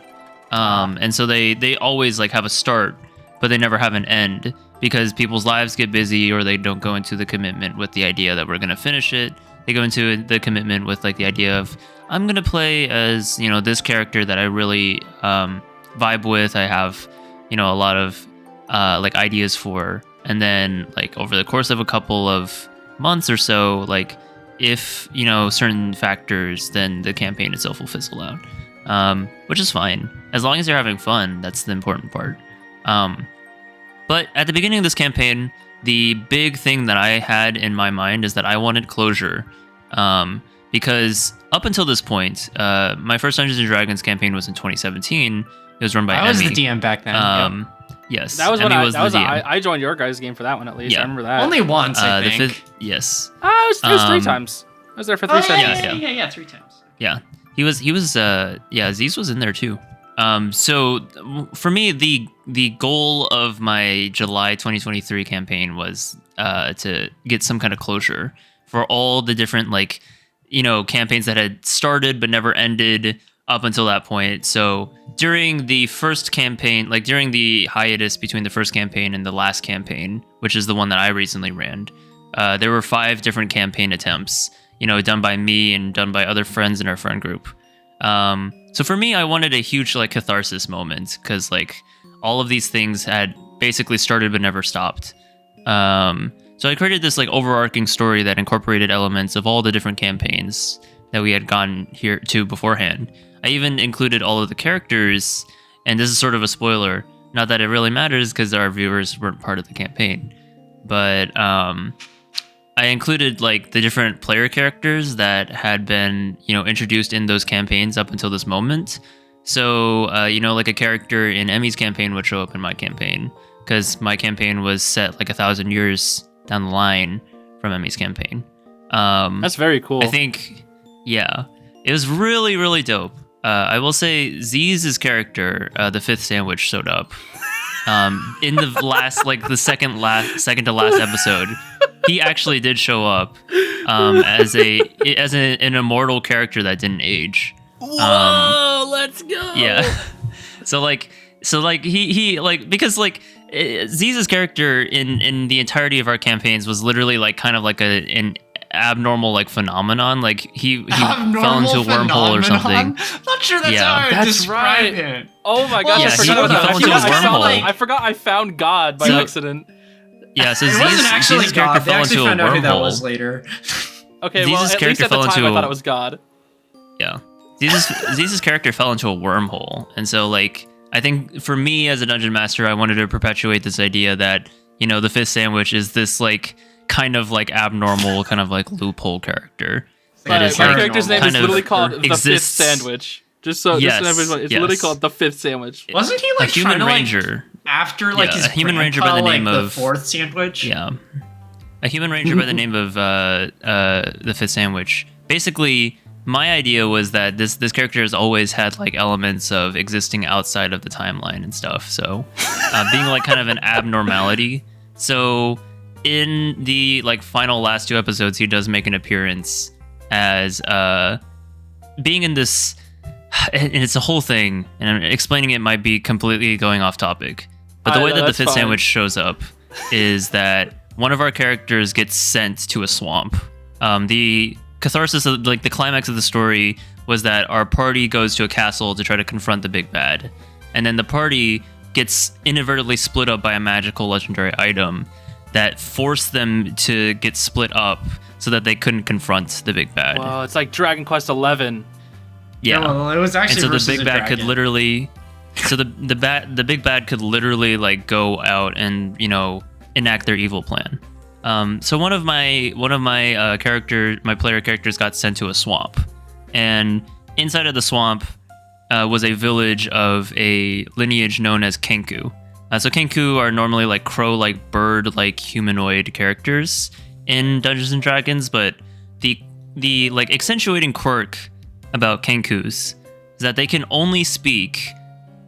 [SPEAKER 3] And so they always like have a start, but they never have an end because people's lives get busy, or they don't go into the commitment with the idea that we're going to finish it. They go into the commitment with like the idea of, I'm going to play as, you know, this character that I really vibe with. I have, you know, a lot of like ideas for. And then like over the course of a couple of months or so, like if, you know, certain factors, then the campaign itself will fizzle out, which is fine. As long as you're having fun, that's the important part. But at the beginning of this campaign, the big thing that I had in my mind is that I wanted closure. Because up until this point, my first Dungeons & Dragons campaign was in 2017. It was run by Emmy.
[SPEAKER 2] I was the DM back then.
[SPEAKER 3] Yes,
[SPEAKER 1] That was
[SPEAKER 3] Emmy
[SPEAKER 1] when
[SPEAKER 3] was the DM.
[SPEAKER 1] I joined your guys' game for that one at least.
[SPEAKER 3] Yeah.
[SPEAKER 1] I remember that.
[SPEAKER 2] Only once, I
[SPEAKER 3] The
[SPEAKER 2] think.
[SPEAKER 3] fifth, yes.
[SPEAKER 1] It was 3 times. I was there for 3 sessions.
[SPEAKER 2] Yeah, 3 times.
[SPEAKER 3] Yeah, he was Zeez was in there too. So for me, the goal of my July 2023 campaign was to get some kind of closure for all the different, like, you know, campaigns that had started but never ended up until that point. So during the first campaign, like during the hiatus between the first campaign and the last campaign, which is the one that I recently ran, there were 5 different campaign attempts, you know, done by me and done by other friends in our friend group. So for me, I wanted a huge like catharsis moment, because like all of these things had basically started but never stopped. So I created this like overarching story that incorporated elements of all the different campaigns that we had gone here to beforehand. I even included all of the characters, and this is sort of a spoiler, not that it really matters because our viewers weren't part of the campaign, but I included like the different player characters that had been, you know, introduced in those campaigns up until this moment. So, you know, like a character in Emmy's campaign would show up in my campaign, because my campaign was set like 1,000 years down the line from Emmy's campaign.
[SPEAKER 1] That's very cool.
[SPEAKER 3] I think, yeah, it was really, really dope. I will say Zeez's character, the fifth sandwich, showed up in the last, like the second to last episode. He actually did show up as an immortal character that didn't age.
[SPEAKER 1] Whoa, let's go.
[SPEAKER 3] Yeah. So like he like, because like Zeez's character in the entirety of our campaigns was literally like kind of like an abnormal like phenomenon. Like he fell into a wormhole or something.
[SPEAKER 2] Not sure that's
[SPEAKER 3] Yeah.
[SPEAKER 2] how I would
[SPEAKER 1] That's
[SPEAKER 2] describe
[SPEAKER 1] right.
[SPEAKER 2] it.
[SPEAKER 1] Oh my gosh,
[SPEAKER 3] Yeah,
[SPEAKER 1] I forgot
[SPEAKER 3] he
[SPEAKER 1] about
[SPEAKER 3] fell
[SPEAKER 1] that.
[SPEAKER 3] into a
[SPEAKER 1] I
[SPEAKER 3] wormhole.
[SPEAKER 1] forgot I found God by
[SPEAKER 3] So-
[SPEAKER 1] accident.
[SPEAKER 3] Yeah, so
[SPEAKER 4] It wasn't actually
[SPEAKER 3] Zeez's character
[SPEAKER 4] God. They
[SPEAKER 3] fell
[SPEAKER 4] actually
[SPEAKER 3] into a
[SPEAKER 4] found out who that was
[SPEAKER 3] wormhole.
[SPEAKER 4] later.
[SPEAKER 1] Okay,
[SPEAKER 3] Zeez's
[SPEAKER 1] well, at least
[SPEAKER 3] character
[SPEAKER 1] at the
[SPEAKER 3] fell
[SPEAKER 1] time
[SPEAKER 3] into
[SPEAKER 1] I thought
[SPEAKER 3] a-
[SPEAKER 1] it was God.
[SPEAKER 3] Yeah. Zeez's character fell into a wormhole. And so, like, I think for me as a dungeon master, I wanted to perpetuate this idea that, you know, the fifth sandwich is this, like, kind of, like, abnormal, kind of, like, loophole character.
[SPEAKER 1] My
[SPEAKER 3] That is,
[SPEAKER 1] my
[SPEAKER 3] like,
[SPEAKER 1] character's name is
[SPEAKER 3] kind of
[SPEAKER 1] literally called the Fifth
[SPEAKER 3] exists-
[SPEAKER 1] Sandwich. Just so
[SPEAKER 3] Yes,
[SPEAKER 1] everyone, it's
[SPEAKER 3] yes.
[SPEAKER 1] literally called the Fifth Sandwich.
[SPEAKER 4] Wasn't he
[SPEAKER 3] A
[SPEAKER 4] like
[SPEAKER 3] human
[SPEAKER 4] trying to, like,
[SPEAKER 3] ranger.
[SPEAKER 4] after like
[SPEAKER 3] Yeah,
[SPEAKER 4] his
[SPEAKER 3] a human ranger by the
[SPEAKER 4] grandpa,
[SPEAKER 3] name
[SPEAKER 4] like,
[SPEAKER 3] of-
[SPEAKER 4] the fourth sandwich?
[SPEAKER 3] Yeah. A human ranger by the name of the fifth sandwich. Basically, my idea was that this character has always had like elements of existing outside of the timeline and stuff. So being like kind of an abnormality. So in the like final last 2 episodes, he does make an appearance as being in this, and it's a whole thing, and explaining it might be completely going off topic. But the way that the
[SPEAKER 1] that's
[SPEAKER 3] fifth
[SPEAKER 1] fine.
[SPEAKER 3] sandwich shows up is that one of our characters gets sent to a swamp. The catharsis of like the climax of the story was that our party goes to a castle to try to confront the big bad, and then the party gets inadvertently split up by a magical legendary item that forced them to get split up so that they couldn't confront the big bad.
[SPEAKER 1] Well, it's like Dragon Quest 11.
[SPEAKER 3] Yeah.
[SPEAKER 4] No, well, it was
[SPEAKER 3] And
[SPEAKER 4] actually
[SPEAKER 3] so the
[SPEAKER 4] versus
[SPEAKER 3] big
[SPEAKER 4] a
[SPEAKER 3] bad could
[SPEAKER 4] dragon.
[SPEAKER 3] literally, so the big bad could literally like go out and, you know, enact their evil plan. So one of my my player characters got sent to a swamp, and inside of the swamp was a village of a lineage known as Kenku. So Kenku are normally like crow-like, bird-like humanoid characters in Dungeons and Dragons, but the like accentuating quirk about Kenkus is that they can only speak,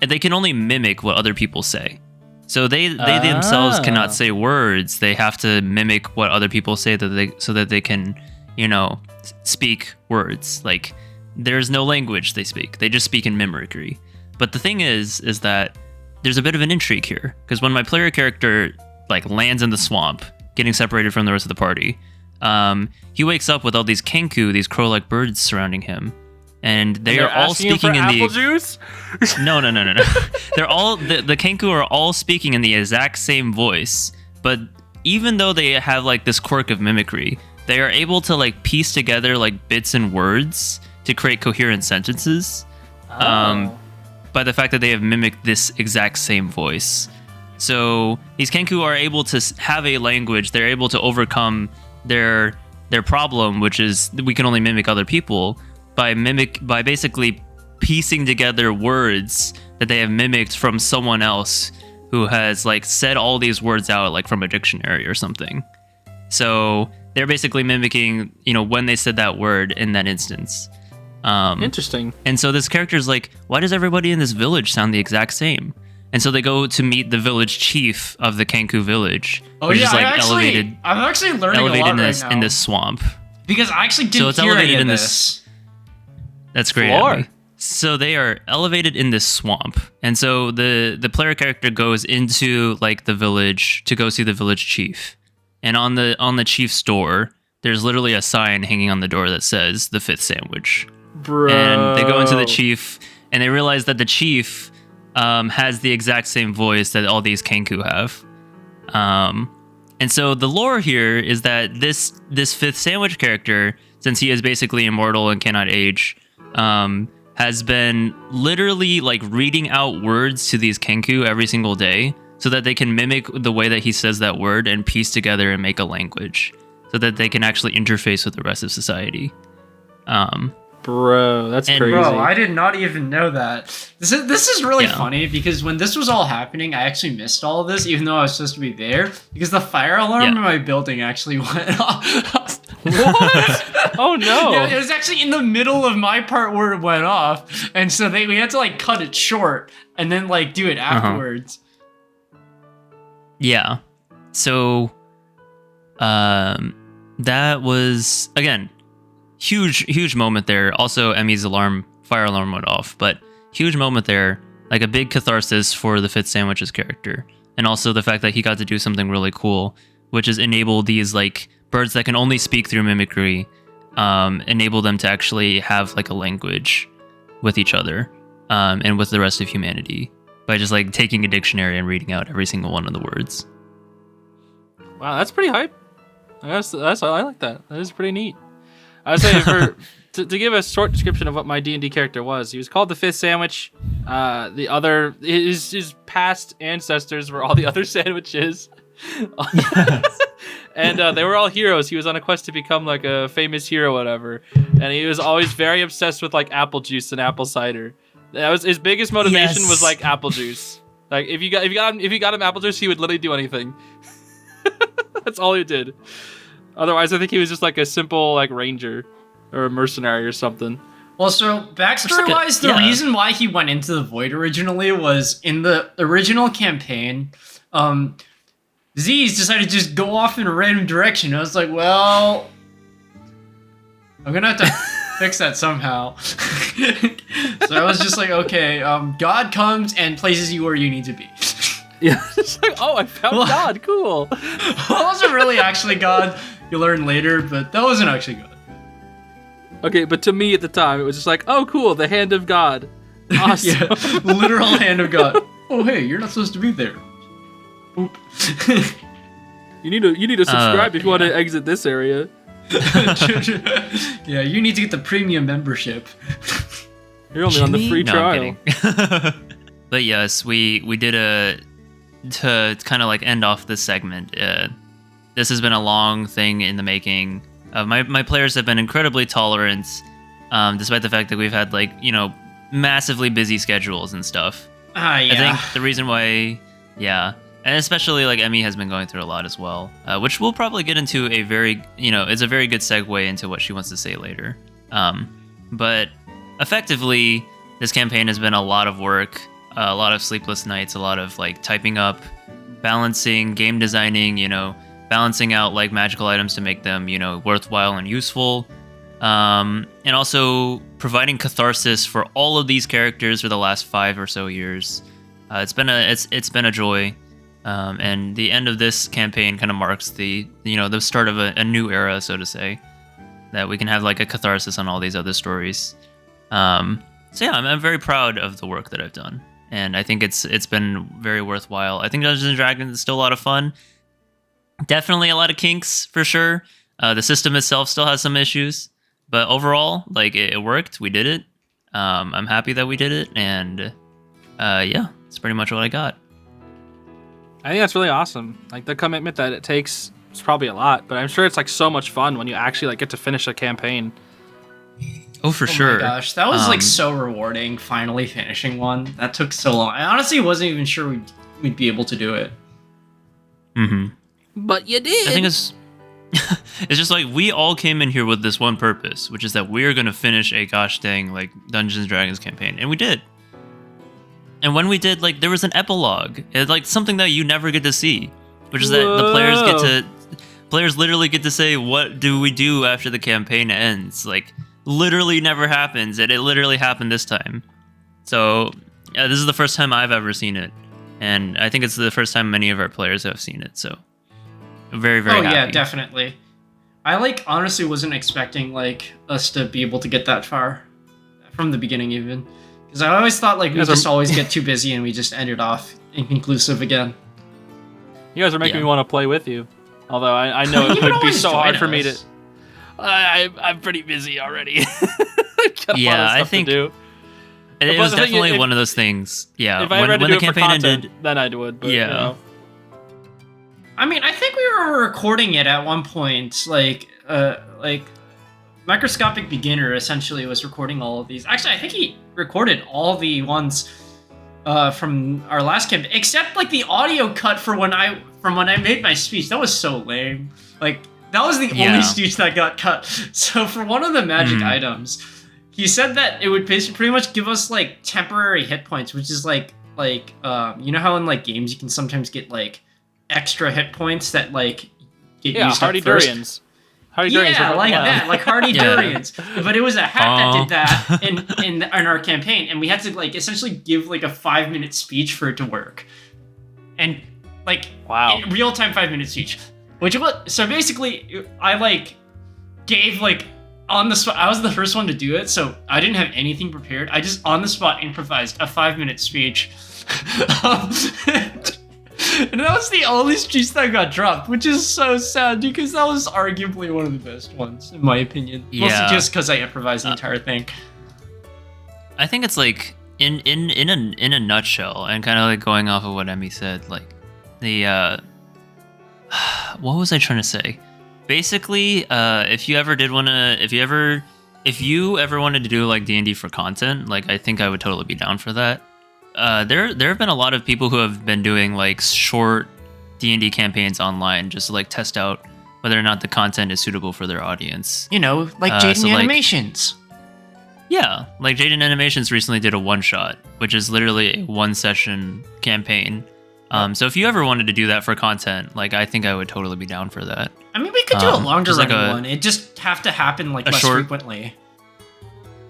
[SPEAKER 3] and they can only mimic what other people say. So they themselves cannot say words. They have to mimic what other people say so that they can, you know, speak words. Like there's no language they speak. They just speak in mimicry. But the thing is that there's a bit of an intrigue here, because when my player character like lands in the swamp, getting separated from the rest of the party, he wakes up with all these kenku, these crow-like birds surrounding him, and they are all speaking in
[SPEAKER 1] apple
[SPEAKER 3] the
[SPEAKER 1] juice?
[SPEAKER 3] no. They're all the kenku are all speaking in the exact same voice, but even though they have like this quirk of mimicry, they are able to like piece together like bits and words to create coherent sentences. By the fact that they have mimicked this exact same voice. So these kenku are able to have a language. They're able to overcome their problem, which is we can only mimic other people by basically piecing together words that they have mimicked from someone else who has like said all these words out like from a dictionary or something. So they're basically mimicking, when they said that word in that instance.
[SPEAKER 1] Interesting.
[SPEAKER 3] And so this character is like, why does everybody in this village sound the exact same? And so they go to meet the village chief of the Kenku village, which is like elevated.
[SPEAKER 4] I'm actually learning a lot right now.
[SPEAKER 3] In this swamp.
[SPEAKER 4] Because I actually didn't hear any of this.
[SPEAKER 3] That's great. Emily. So they are elevated in this swamp, and so the player character goes into like the village to go see the village chief, and on the chief's door, there's literally a sign hanging on the door that says the fifth sandwich.
[SPEAKER 1] Bro.
[SPEAKER 3] And they go into the chief, and they realize that the chief has the exact same voice that all these Kenku have. And so the lore here is that this fifth sandwich character, since he is basically immortal and cannot age, has been literally like reading out words to these Kenku every single day so that they can mimic the way that he says that word and piece together and make a language so that they can actually interface with the rest of society.
[SPEAKER 1] Bro, that's crazy.
[SPEAKER 4] Bro, I did not even know that. This is really funny because when this was all happening, I actually missed all of this, even though I was supposed to be there, because the fire alarm in my building actually went off.
[SPEAKER 1] What? Oh no!
[SPEAKER 4] Yeah, it was actually in the middle of my part where it went off, and so we had to like cut it short and then like do it afterwards.
[SPEAKER 3] Yeah. So, that was again. Huge moment there. Also, Emmy's fire alarm went off, but huge moment there. Like a big catharsis for the Fifth Sandwich's character. And also the fact that he got to do something really cool, which is enable these like birds that can only speak through mimicry, enable them to actually have like a language with each other, and with the rest of humanity by just like taking a dictionary and reading out every single one of the words.
[SPEAKER 1] Wow, that's pretty hype. I like that. That is pretty neat. I was saying to give a short description of what my D&D character was. He was called the Fifth Sandwich. His past ancestors were all the other sandwiches, and they were all heroes. He was on a quest to become like a famous hero, whatever. And he was always very obsessed with like apple juice and apple cider. That was his biggest motivation. Was like apple juice. Like if you got him apple juice, he would literally do anything. That's all he did. Otherwise, I think he was just like a simple like ranger or a mercenary or something.
[SPEAKER 4] Well, so backstory-wise, the reason why he went into the Void originally was in the original campaign, Zeez decided to just go off in a random direction. I was like, well, I'm gonna have to fix that somehow. So I was just like, okay, God comes and places you where you need to be.
[SPEAKER 1] Yeah, it's like, oh, I found God, cool.
[SPEAKER 4] That wasn't really actually God. You learn later, but that wasn't actually God.
[SPEAKER 1] Okay, but to me at the time, it was just like, oh, cool, the hand of God. Awesome.
[SPEAKER 4] Yeah, literal hand of God. Oh, hey, you're not supposed to be there. Oop.
[SPEAKER 1] You need to subscribe if you want to exit this area.
[SPEAKER 4] Yeah, you need to get the premium membership.
[SPEAKER 1] You're only on the free trial.
[SPEAKER 3] But yes, we did to kind of like end off this segment. This has been a long thing in the making. My players have been incredibly tolerant, despite the fact that we've had like, massively busy schedules and stuff.
[SPEAKER 4] Yeah.
[SPEAKER 3] I think the reason why, and especially like Emmy has been going through a lot as well, which we'll probably get into a very, it's a very good segue into what she wants to say later. But effectively, this campaign has been a lot of work, a lot of sleepless nights, a lot of like typing up, balancing, game designing, balancing out like magical items to make them, worthwhile and useful. And also providing catharsis for all of these characters for the last 5 or so years. It's been a joy, and the end of this campaign kind of marks the start of a new era, so to say, that we can have like a catharsis on all these other stories. So yeah, I'm very proud of the work that I've done, and I think it's been very worthwhile. I think Dungeons and Dragons is still a lot of fun. Definitely a lot of kinks for sure. The system itself still has some issues, but overall, like it worked. We did it. I'm happy that we did it, and yeah, that's pretty much what I got.
[SPEAKER 1] I think that's really awesome. Like the commitment that it takes is probably a lot, but I'm sure it's like so much fun when you actually like get to finish a campaign.
[SPEAKER 3] Oh, for sure.
[SPEAKER 4] Oh my gosh, that was like so rewarding. Finally finishing one that took so long. I honestly wasn't even sure we'd be able to do it.
[SPEAKER 3] Mm-hmm.
[SPEAKER 1] But you did.
[SPEAKER 3] I think it's just like we all came in here with this one purpose, which is that we're gonna finish a gosh dang like Dungeons and Dragons campaign, and we did. And when we did, like there was an epilogue. It's like something that you never get to see, which is that the players literally get to say, what do we do after the campaign ends? Like literally never happens, and it literally happened this time. So this is the first time I've ever seen it, and I think it's the first time many of our players have seen it. So very happy.
[SPEAKER 4] Yeah, definitely. I like honestly wasn't expecting like us to be able to get that far from the beginning even, because I always thought like we just always get too busy and we just ended off inconclusive again.
[SPEAKER 1] You guys are making me want to play with you, although I know it would be so hard for me to. I'm pretty busy already.
[SPEAKER 3] Yeah, I think
[SPEAKER 1] to do.
[SPEAKER 3] It was definitely one of those things. Yeah,
[SPEAKER 1] if I had to do
[SPEAKER 3] the
[SPEAKER 1] it for
[SPEAKER 3] campaign
[SPEAKER 1] content,
[SPEAKER 3] ended,
[SPEAKER 1] then I would. But,
[SPEAKER 3] yeah.
[SPEAKER 1] You know.
[SPEAKER 4] I mean, I think we were recording it at one point, like Microscopic Beginner essentially was recording all of these. Actually, I think he recorded all the ones from our last campaign, except like the audio cut from when I made my speech. That was so lame. Like that was the only speech that got cut. So for one of the magic items, he said that it would pretty much give us like temporary hit points, which is like you know how in like games you can sometimes get like extra hit points that like get used
[SPEAKER 1] Hardy
[SPEAKER 4] up first.
[SPEAKER 1] Durians. Hardy Durians.
[SPEAKER 4] Yeah, like that, like Hardy Durians. But it was a hack that did that in our campaign, and we had to like essentially give like a 5-minute speech for it to work, and like in real time 5-minute speech. Which was so basically I like gave like on the spot. I was the first one to do it, so I didn't have anything prepared. I just on the spot improvised a 5-minute speech. And that was the only speech that got dropped, which is so sad because that was arguably one of the best ones, in my opinion.
[SPEAKER 3] Yeah.
[SPEAKER 4] Mostly just because I improvised the entire thing.
[SPEAKER 3] I think it's like in a nutshell, and kind of like going off of what Emmy said, like the what was I trying to say? Basically, if you ever wanted to do like D&D for content, like I think I would totally be down for that. There have been a lot of people who have been doing like short D&D campaigns online just to like test out whether or not the content is suitable for their audience.
[SPEAKER 4] You know, like Jaden Animations.
[SPEAKER 3] Yeah, like Jaden Animations recently did a one-shot, which is literally a one-session campaign. So if you ever wanted to do that for content, like I think I would totally be down for that.
[SPEAKER 4] I mean, we could do a longer
[SPEAKER 3] like
[SPEAKER 4] running one. It just have to happen like less frequently.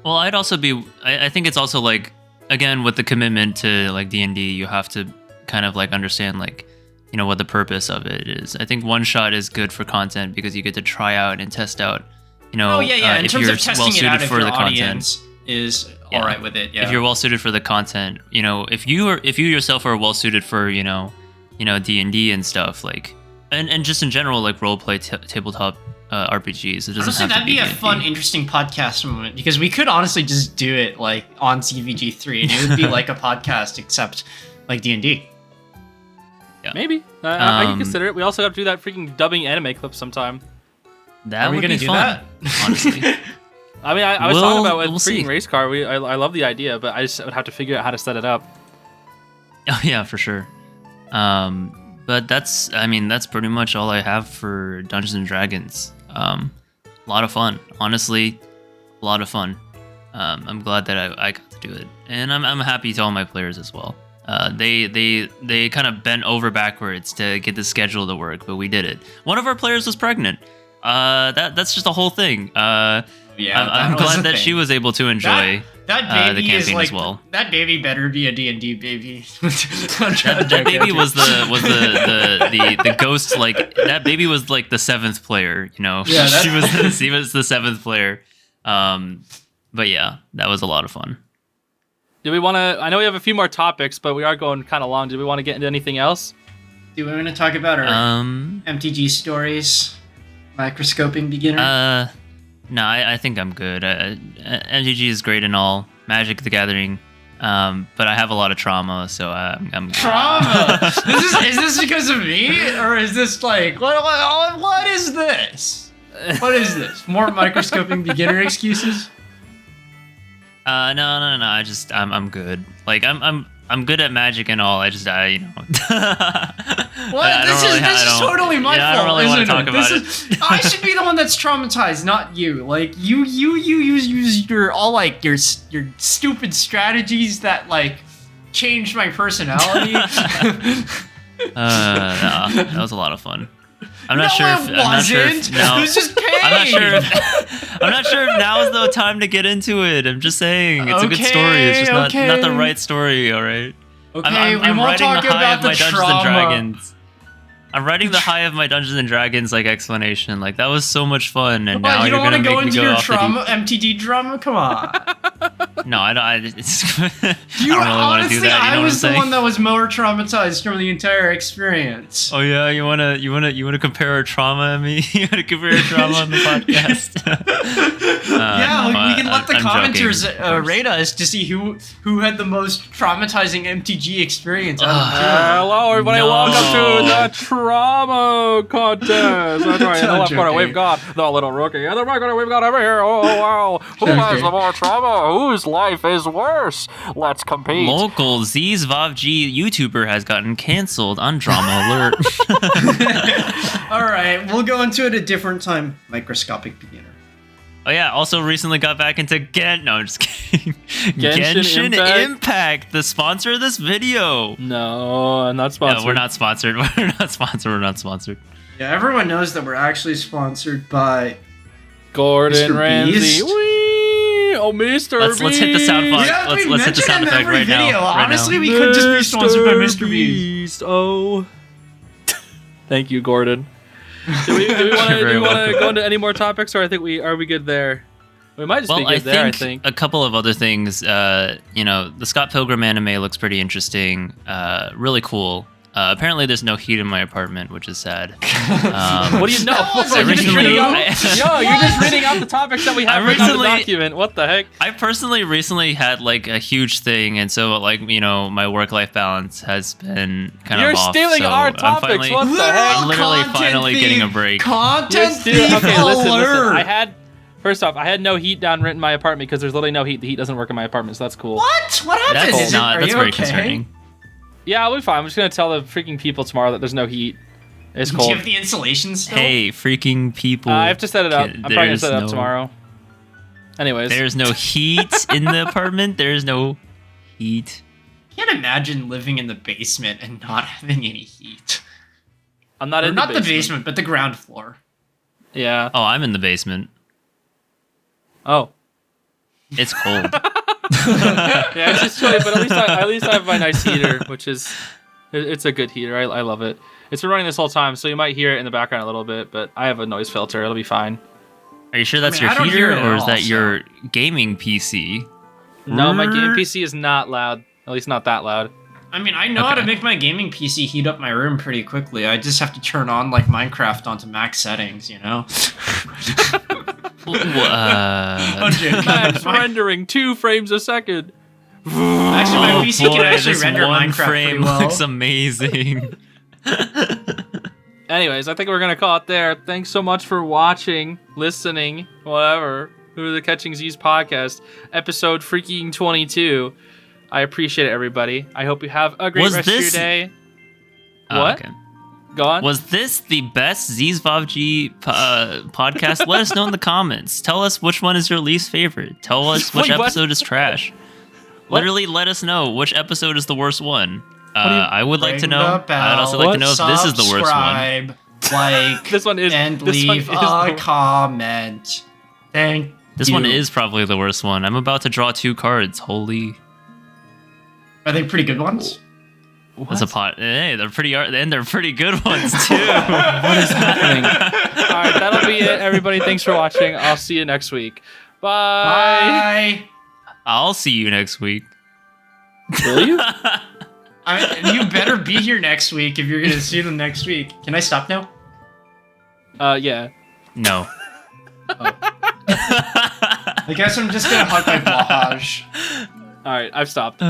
[SPEAKER 3] Well, I'd also be. I think it's also like, again, with the commitment to like D&D, you have to kind of like understand like, you know, what the purpose of it is. I think one shot is good for content because you get to try out and test out, you know,
[SPEAKER 4] in
[SPEAKER 3] if
[SPEAKER 4] terms
[SPEAKER 3] you're
[SPEAKER 4] of testing
[SPEAKER 3] well
[SPEAKER 4] it
[SPEAKER 3] suited
[SPEAKER 4] out if
[SPEAKER 3] for
[SPEAKER 4] your
[SPEAKER 3] the
[SPEAKER 4] audience
[SPEAKER 3] content.
[SPEAKER 4] is all right with it. Yeah.
[SPEAKER 3] If you're well suited for the content, you know, if you yourself are well suited for, you know, D&D and stuff, like, and just in general, like role play tabletop RPGs. It doesn't
[SPEAKER 4] honestly,
[SPEAKER 3] have
[SPEAKER 4] that'd
[SPEAKER 3] to
[SPEAKER 4] be a
[SPEAKER 3] D&D.
[SPEAKER 4] fun, interesting podcast moment because we could honestly just do it like on CVG3 and it would be like a podcast except like D&D.
[SPEAKER 3] Yeah.
[SPEAKER 1] Maybe. I can consider it. We also have to do that freaking dubbing anime clip sometime.
[SPEAKER 3] That
[SPEAKER 4] Are we
[SPEAKER 3] would
[SPEAKER 4] gonna
[SPEAKER 3] be
[SPEAKER 4] do
[SPEAKER 3] fun,
[SPEAKER 4] that?
[SPEAKER 3] honestly.
[SPEAKER 1] I mean, I was talking about with
[SPEAKER 3] we'll
[SPEAKER 1] freaking
[SPEAKER 3] see.
[SPEAKER 1] race car. I love the idea, but I just would have to figure out how to set it up.
[SPEAKER 3] Oh yeah, for sure. But that's pretty much all I have for Dungeons and Dragons. A lot of fun, honestly, a lot of fun. I'm glad that I got to do it, and I'm happy to all my players as well. They kind of bent over backwards to get the schedule to work, but we did it. One of our players was pregnant. That's just a whole thing.
[SPEAKER 4] Yeah,
[SPEAKER 3] I'm glad that she was able to enjoy.
[SPEAKER 4] That
[SPEAKER 3] the
[SPEAKER 4] baby is
[SPEAKER 3] campaign
[SPEAKER 4] like
[SPEAKER 3] as well.
[SPEAKER 4] that baby better be a D&D baby.
[SPEAKER 3] That baby was the ghost. Like that baby was like the 7th player. You know,
[SPEAKER 4] Yeah,
[SPEAKER 3] she was the 7th player. But yeah, that was a lot of fun.
[SPEAKER 1] Do we want to? I know we have a few more topics, but we are going kind of long. Do we want to get into anything else?
[SPEAKER 4] Do we want to talk about our MTG stories? Microscoping beginner?
[SPEAKER 3] No, I think I'm good. MTG is great and all. Magic the Gathering. But I have a lot of trauma, so I'm good.
[SPEAKER 4] Trauma? Is this because of me? Or is this like, what is this? What is this? More microscoping beginner excuses?
[SPEAKER 3] No. I'm good. Like I'm good at Magic and all.
[SPEAKER 4] What? This is totally my fault.
[SPEAKER 3] I don't really want to talk about
[SPEAKER 4] it. I should be the one that's traumatized, not you. Like you use your your stupid strategies that like changed my personality.
[SPEAKER 3] No, that was a lot of fun. I'm not sure if
[SPEAKER 4] it was just pain.
[SPEAKER 3] I'm not sure if now is the time to get into it. I'm just saying it's a good story. It's just not the right story. All right.
[SPEAKER 4] Okay,
[SPEAKER 3] I'm
[SPEAKER 4] we won't
[SPEAKER 3] writing
[SPEAKER 4] talk
[SPEAKER 3] the high
[SPEAKER 4] about
[SPEAKER 3] of
[SPEAKER 4] the
[SPEAKER 3] my Dungeons
[SPEAKER 4] trauma.
[SPEAKER 3] and Dragons. I'm writing the high of my Dungeons and Dragons like explanation. Like that was so much fun, and now
[SPEAKER 4] you
[SPEAKER 3] you're
[SPEAKER 4] don't want
[SPEAKER 3] gonna
[SPEAKER 4] to go
[SPEAKER 3] make me
[SPEAKER 4] into
[SPEAKER 3] go
[SPEAKER 4] your
[SPEAKER 3] off the
[SPEAKER 4] trauma, MTD drama? Come on.
[SPEAKER 3] No, I don't. I don't really want to do that. You know
[SPEAKER 4] I
[SPEAKER 3] what
[SPEAKER 4] was
[SPEAKER 3] I'm
[SPEAKER 4] the
[SPEAKER 3] saying?
[SPEAKER 4] one that was more traumatized from the entire experience.
[SPEAKER 3] Oh yeah, you wanna compare our trauma, me? You wanna compare our trauma on the podcast?
[SPEAKER 4] We can let the
[SPEAKER 3] I'm
[SPEAKER 4] commenters
[SPEAKER 3] joking,
[SPEAKER 4] rate us to see who had the most traumatizing MTG experience out of the two.
[SPEAKER 1] Hello, everybody.
[SPEAKER 3] No.
[SPEAKER 1] Welcome to the trauma contest. That's right. In the
[SPEAKER 4] I'm
[SPEAKER 1] left corner,
[SPEAKER 4] joking.
[SPEAKER 1] we've got the little rookie. In the right corner, we've got over here. Oh wow, who has the more trauma? Whose life is worse? Let's compete.
[SPEAKER 3] Local Zeez VovG YouTuber has gotten canceled on Drama Alert.
[SPEAKER 4] All right, we'll go into it a different time. Microscopic beginner.
[SPEAKER 3] Oh yeah, also recently got back into No, I'm just kidding.
[SPEAKER 1] Genshin
[SPEAKER 3] Impact, the sponsor of this video.
[SPEAKER 1] No, I'm not sponsored.
[SPEAKER 3] No, we're not sponsored. We're not sponsored.
[SPEAKER 4] Yeah, everyone knows that we're actually sponsored by
[SPEAKER 1] Gordon
[SPEAKER 4] Mr.
[SPEAKER 1] Ramsay.
[SPEAKER 4] Beast?
[SPEAKER 1] Wee! Oh, Mr.
[SPEAKER 3] Let's hit the sound
[SPEAKER 1] Beast.
[SPEAKER 3] font. Let's hit the sound effect right now.
[SPEAKER 4] Honestly, we could just be sponsored by Mr. Beast.
[SPEAKER 1] Oh. Thank you, Gordon. Do we want
[SPEAKER 3] You're very
[SPEAKER 1] to go into any more topics, or are we good there? We might just be good there. I think
[SPEAKER 3] a couple of other things. The Scott Pilgrim anime looks pretty interesting. Really cool. Apparently, there's no heat in my apartment, which is sad.
[SPEAKER 1] What do you know? You're just reading out the topics that we have written on the document. What the heck?
[SPEAKER 3] I personally recently had like a huge thing, and so like my work-life balance has been kind of off.
[SPEAKER 1] You're stealing
[SPEAKER 3] so
[SPEAKER 1] our topics. What the heck?
[SPEAKER 3] I'm literally finally getting a break.
[SPEAKER 4] Content thief
[SPEAKER 1] Okay, listen.
[SPEAKER 4] alert.
[SPEAKER 1] First off, I had no heat down written in my apartment because there's literally no heat. The heat doesn't work in my apartment, so that's cool.
[SPEAKER 4] What? What happened?
[SPEAKER 3] That's very concerning.
[SPEAKER 1] Yeah, I'll be fine. I'm just gonna tell the freaking people tomorrow that there's no heat. It's
[SPEAKER 4] Do
[SPEAKER 1] cold.
[SPEAKER 4] you have the insulation still?
[SPEAKER 3] Hey, freaking people!
[SPEAKER 1] I have to set it up. I'm probably gonna set it up tomorrow. Anyways,
[SPEAKER 3] there's no heat in the apartment. There's no heat.
[SPEAKER 4] Can't imagine living in the basement and not having any heat.
[SPEAKER 1] I'm not in
[SPEAKER 4] not
[SPEAKER 1] the
[SPEAKER 4] basement, but the ground floor.
[SPEAKER 1] Yeah.
[SPEAKER 3] Oh, I'm in the basement.
[SPEAKER 1] Oh.
[SPEAKER 3] It's cold.
[SPEAKER 1] Yeah, it's just chilly, but at least I have my nice heater, which is it's a good heater. I love it. It's been running this whole time, so you might hear it in the background a little bit, but I have a noise filter. It'll be fine.
[SPEAKER 3] Are you sure that's
[SPEAKER 4] I don't
[SPEAKER 3] your
[SPEAKER 4] hear
[SPEAKER 3] heater,
[SPEAKER 4] it at
[SPEAKER 3] or is
[SPEAKER 4] all,
[SPEAKER 3] that
[SPEAKER 4] so-
[SPEAKER 3] your gaming PC?
[SPEAKER 1] No, my game PC is not loud. At least not that loud.
[SPEAKER 4] I mean, I know how to make my gaming PC heat up my room pretty quickly. I just have to turn on like Minecraft onto max settings, you know?
[SPEAKER 1] Max rendering 2 frames a second.
[SPEAKER 4] Actually, my PC can actually
[SPEAKER 3] this
[SPEAKER 4] render
[SPEAKER 3] one
[SPEAKER 4] Minecraft
[SPEAKER 3] frame
[SPEAKER 4] pretty well.
[SPEAKER 3] looks amazing.
[SPEAKER 1] Anyways, I think we're gonna call it there. Thanks so much for watching, listening, whatever. Who the Catching Zeez podcast, episode freaking 22. I appreciate it, everybody. I hope you have a great rest of your day. What?
[SPEAKER 3] Okay.
[SPEAKER 1] Go on.
[SPEAKER 3] Was this the best Zeez VovG podcast? Let us know in the comments. Tell us which one is your least favorite. Tell us which
[SPEAKER 1] Wait, what?
[SPEAKER 3] episode is trash. Literally, let us know which episode is the worst one. I would like to know. I'd also like to know if this is the worst one.
[SPEAKER 4] Like,
[SPEAKER 1] This one is-
[SPEAKER 4] and
[SPEAKER 1] this one
[SPEAKER 4] leave
[SPEAKER 1] is
[SPEAKER 4] a
[SPEAKER 1] the-
[SPEAKER 4] comment. Thank
[SPEAKER 3] This one is probably the worst one. I'm about to draw 2 cards. Holy.
[SPEAKER 4] Are they pretty good ones?
[SPEAKER 3] That's a pot. Hey, they're pretty and they're pretty good ones too.
[SPEAKER 1] What is happening? All right, that'll be it, everybody. Thanks for watching. I'll see you next week. Bye.
[SPEAKER 4] Bye.
[SPEAKER 3] I'll see you next week.
[SPEAKER 1] Will you?
[SPEAKER 4] You better be here next week if you're gonna see them next week. Can I stop now?
[SPEAKER 1] Yeah.
[SPEAKER 3] No.
[SPEAKER 4] I guess I'm just gonna hug my blahage.
[SPEAKER 1] All right, I've stopped.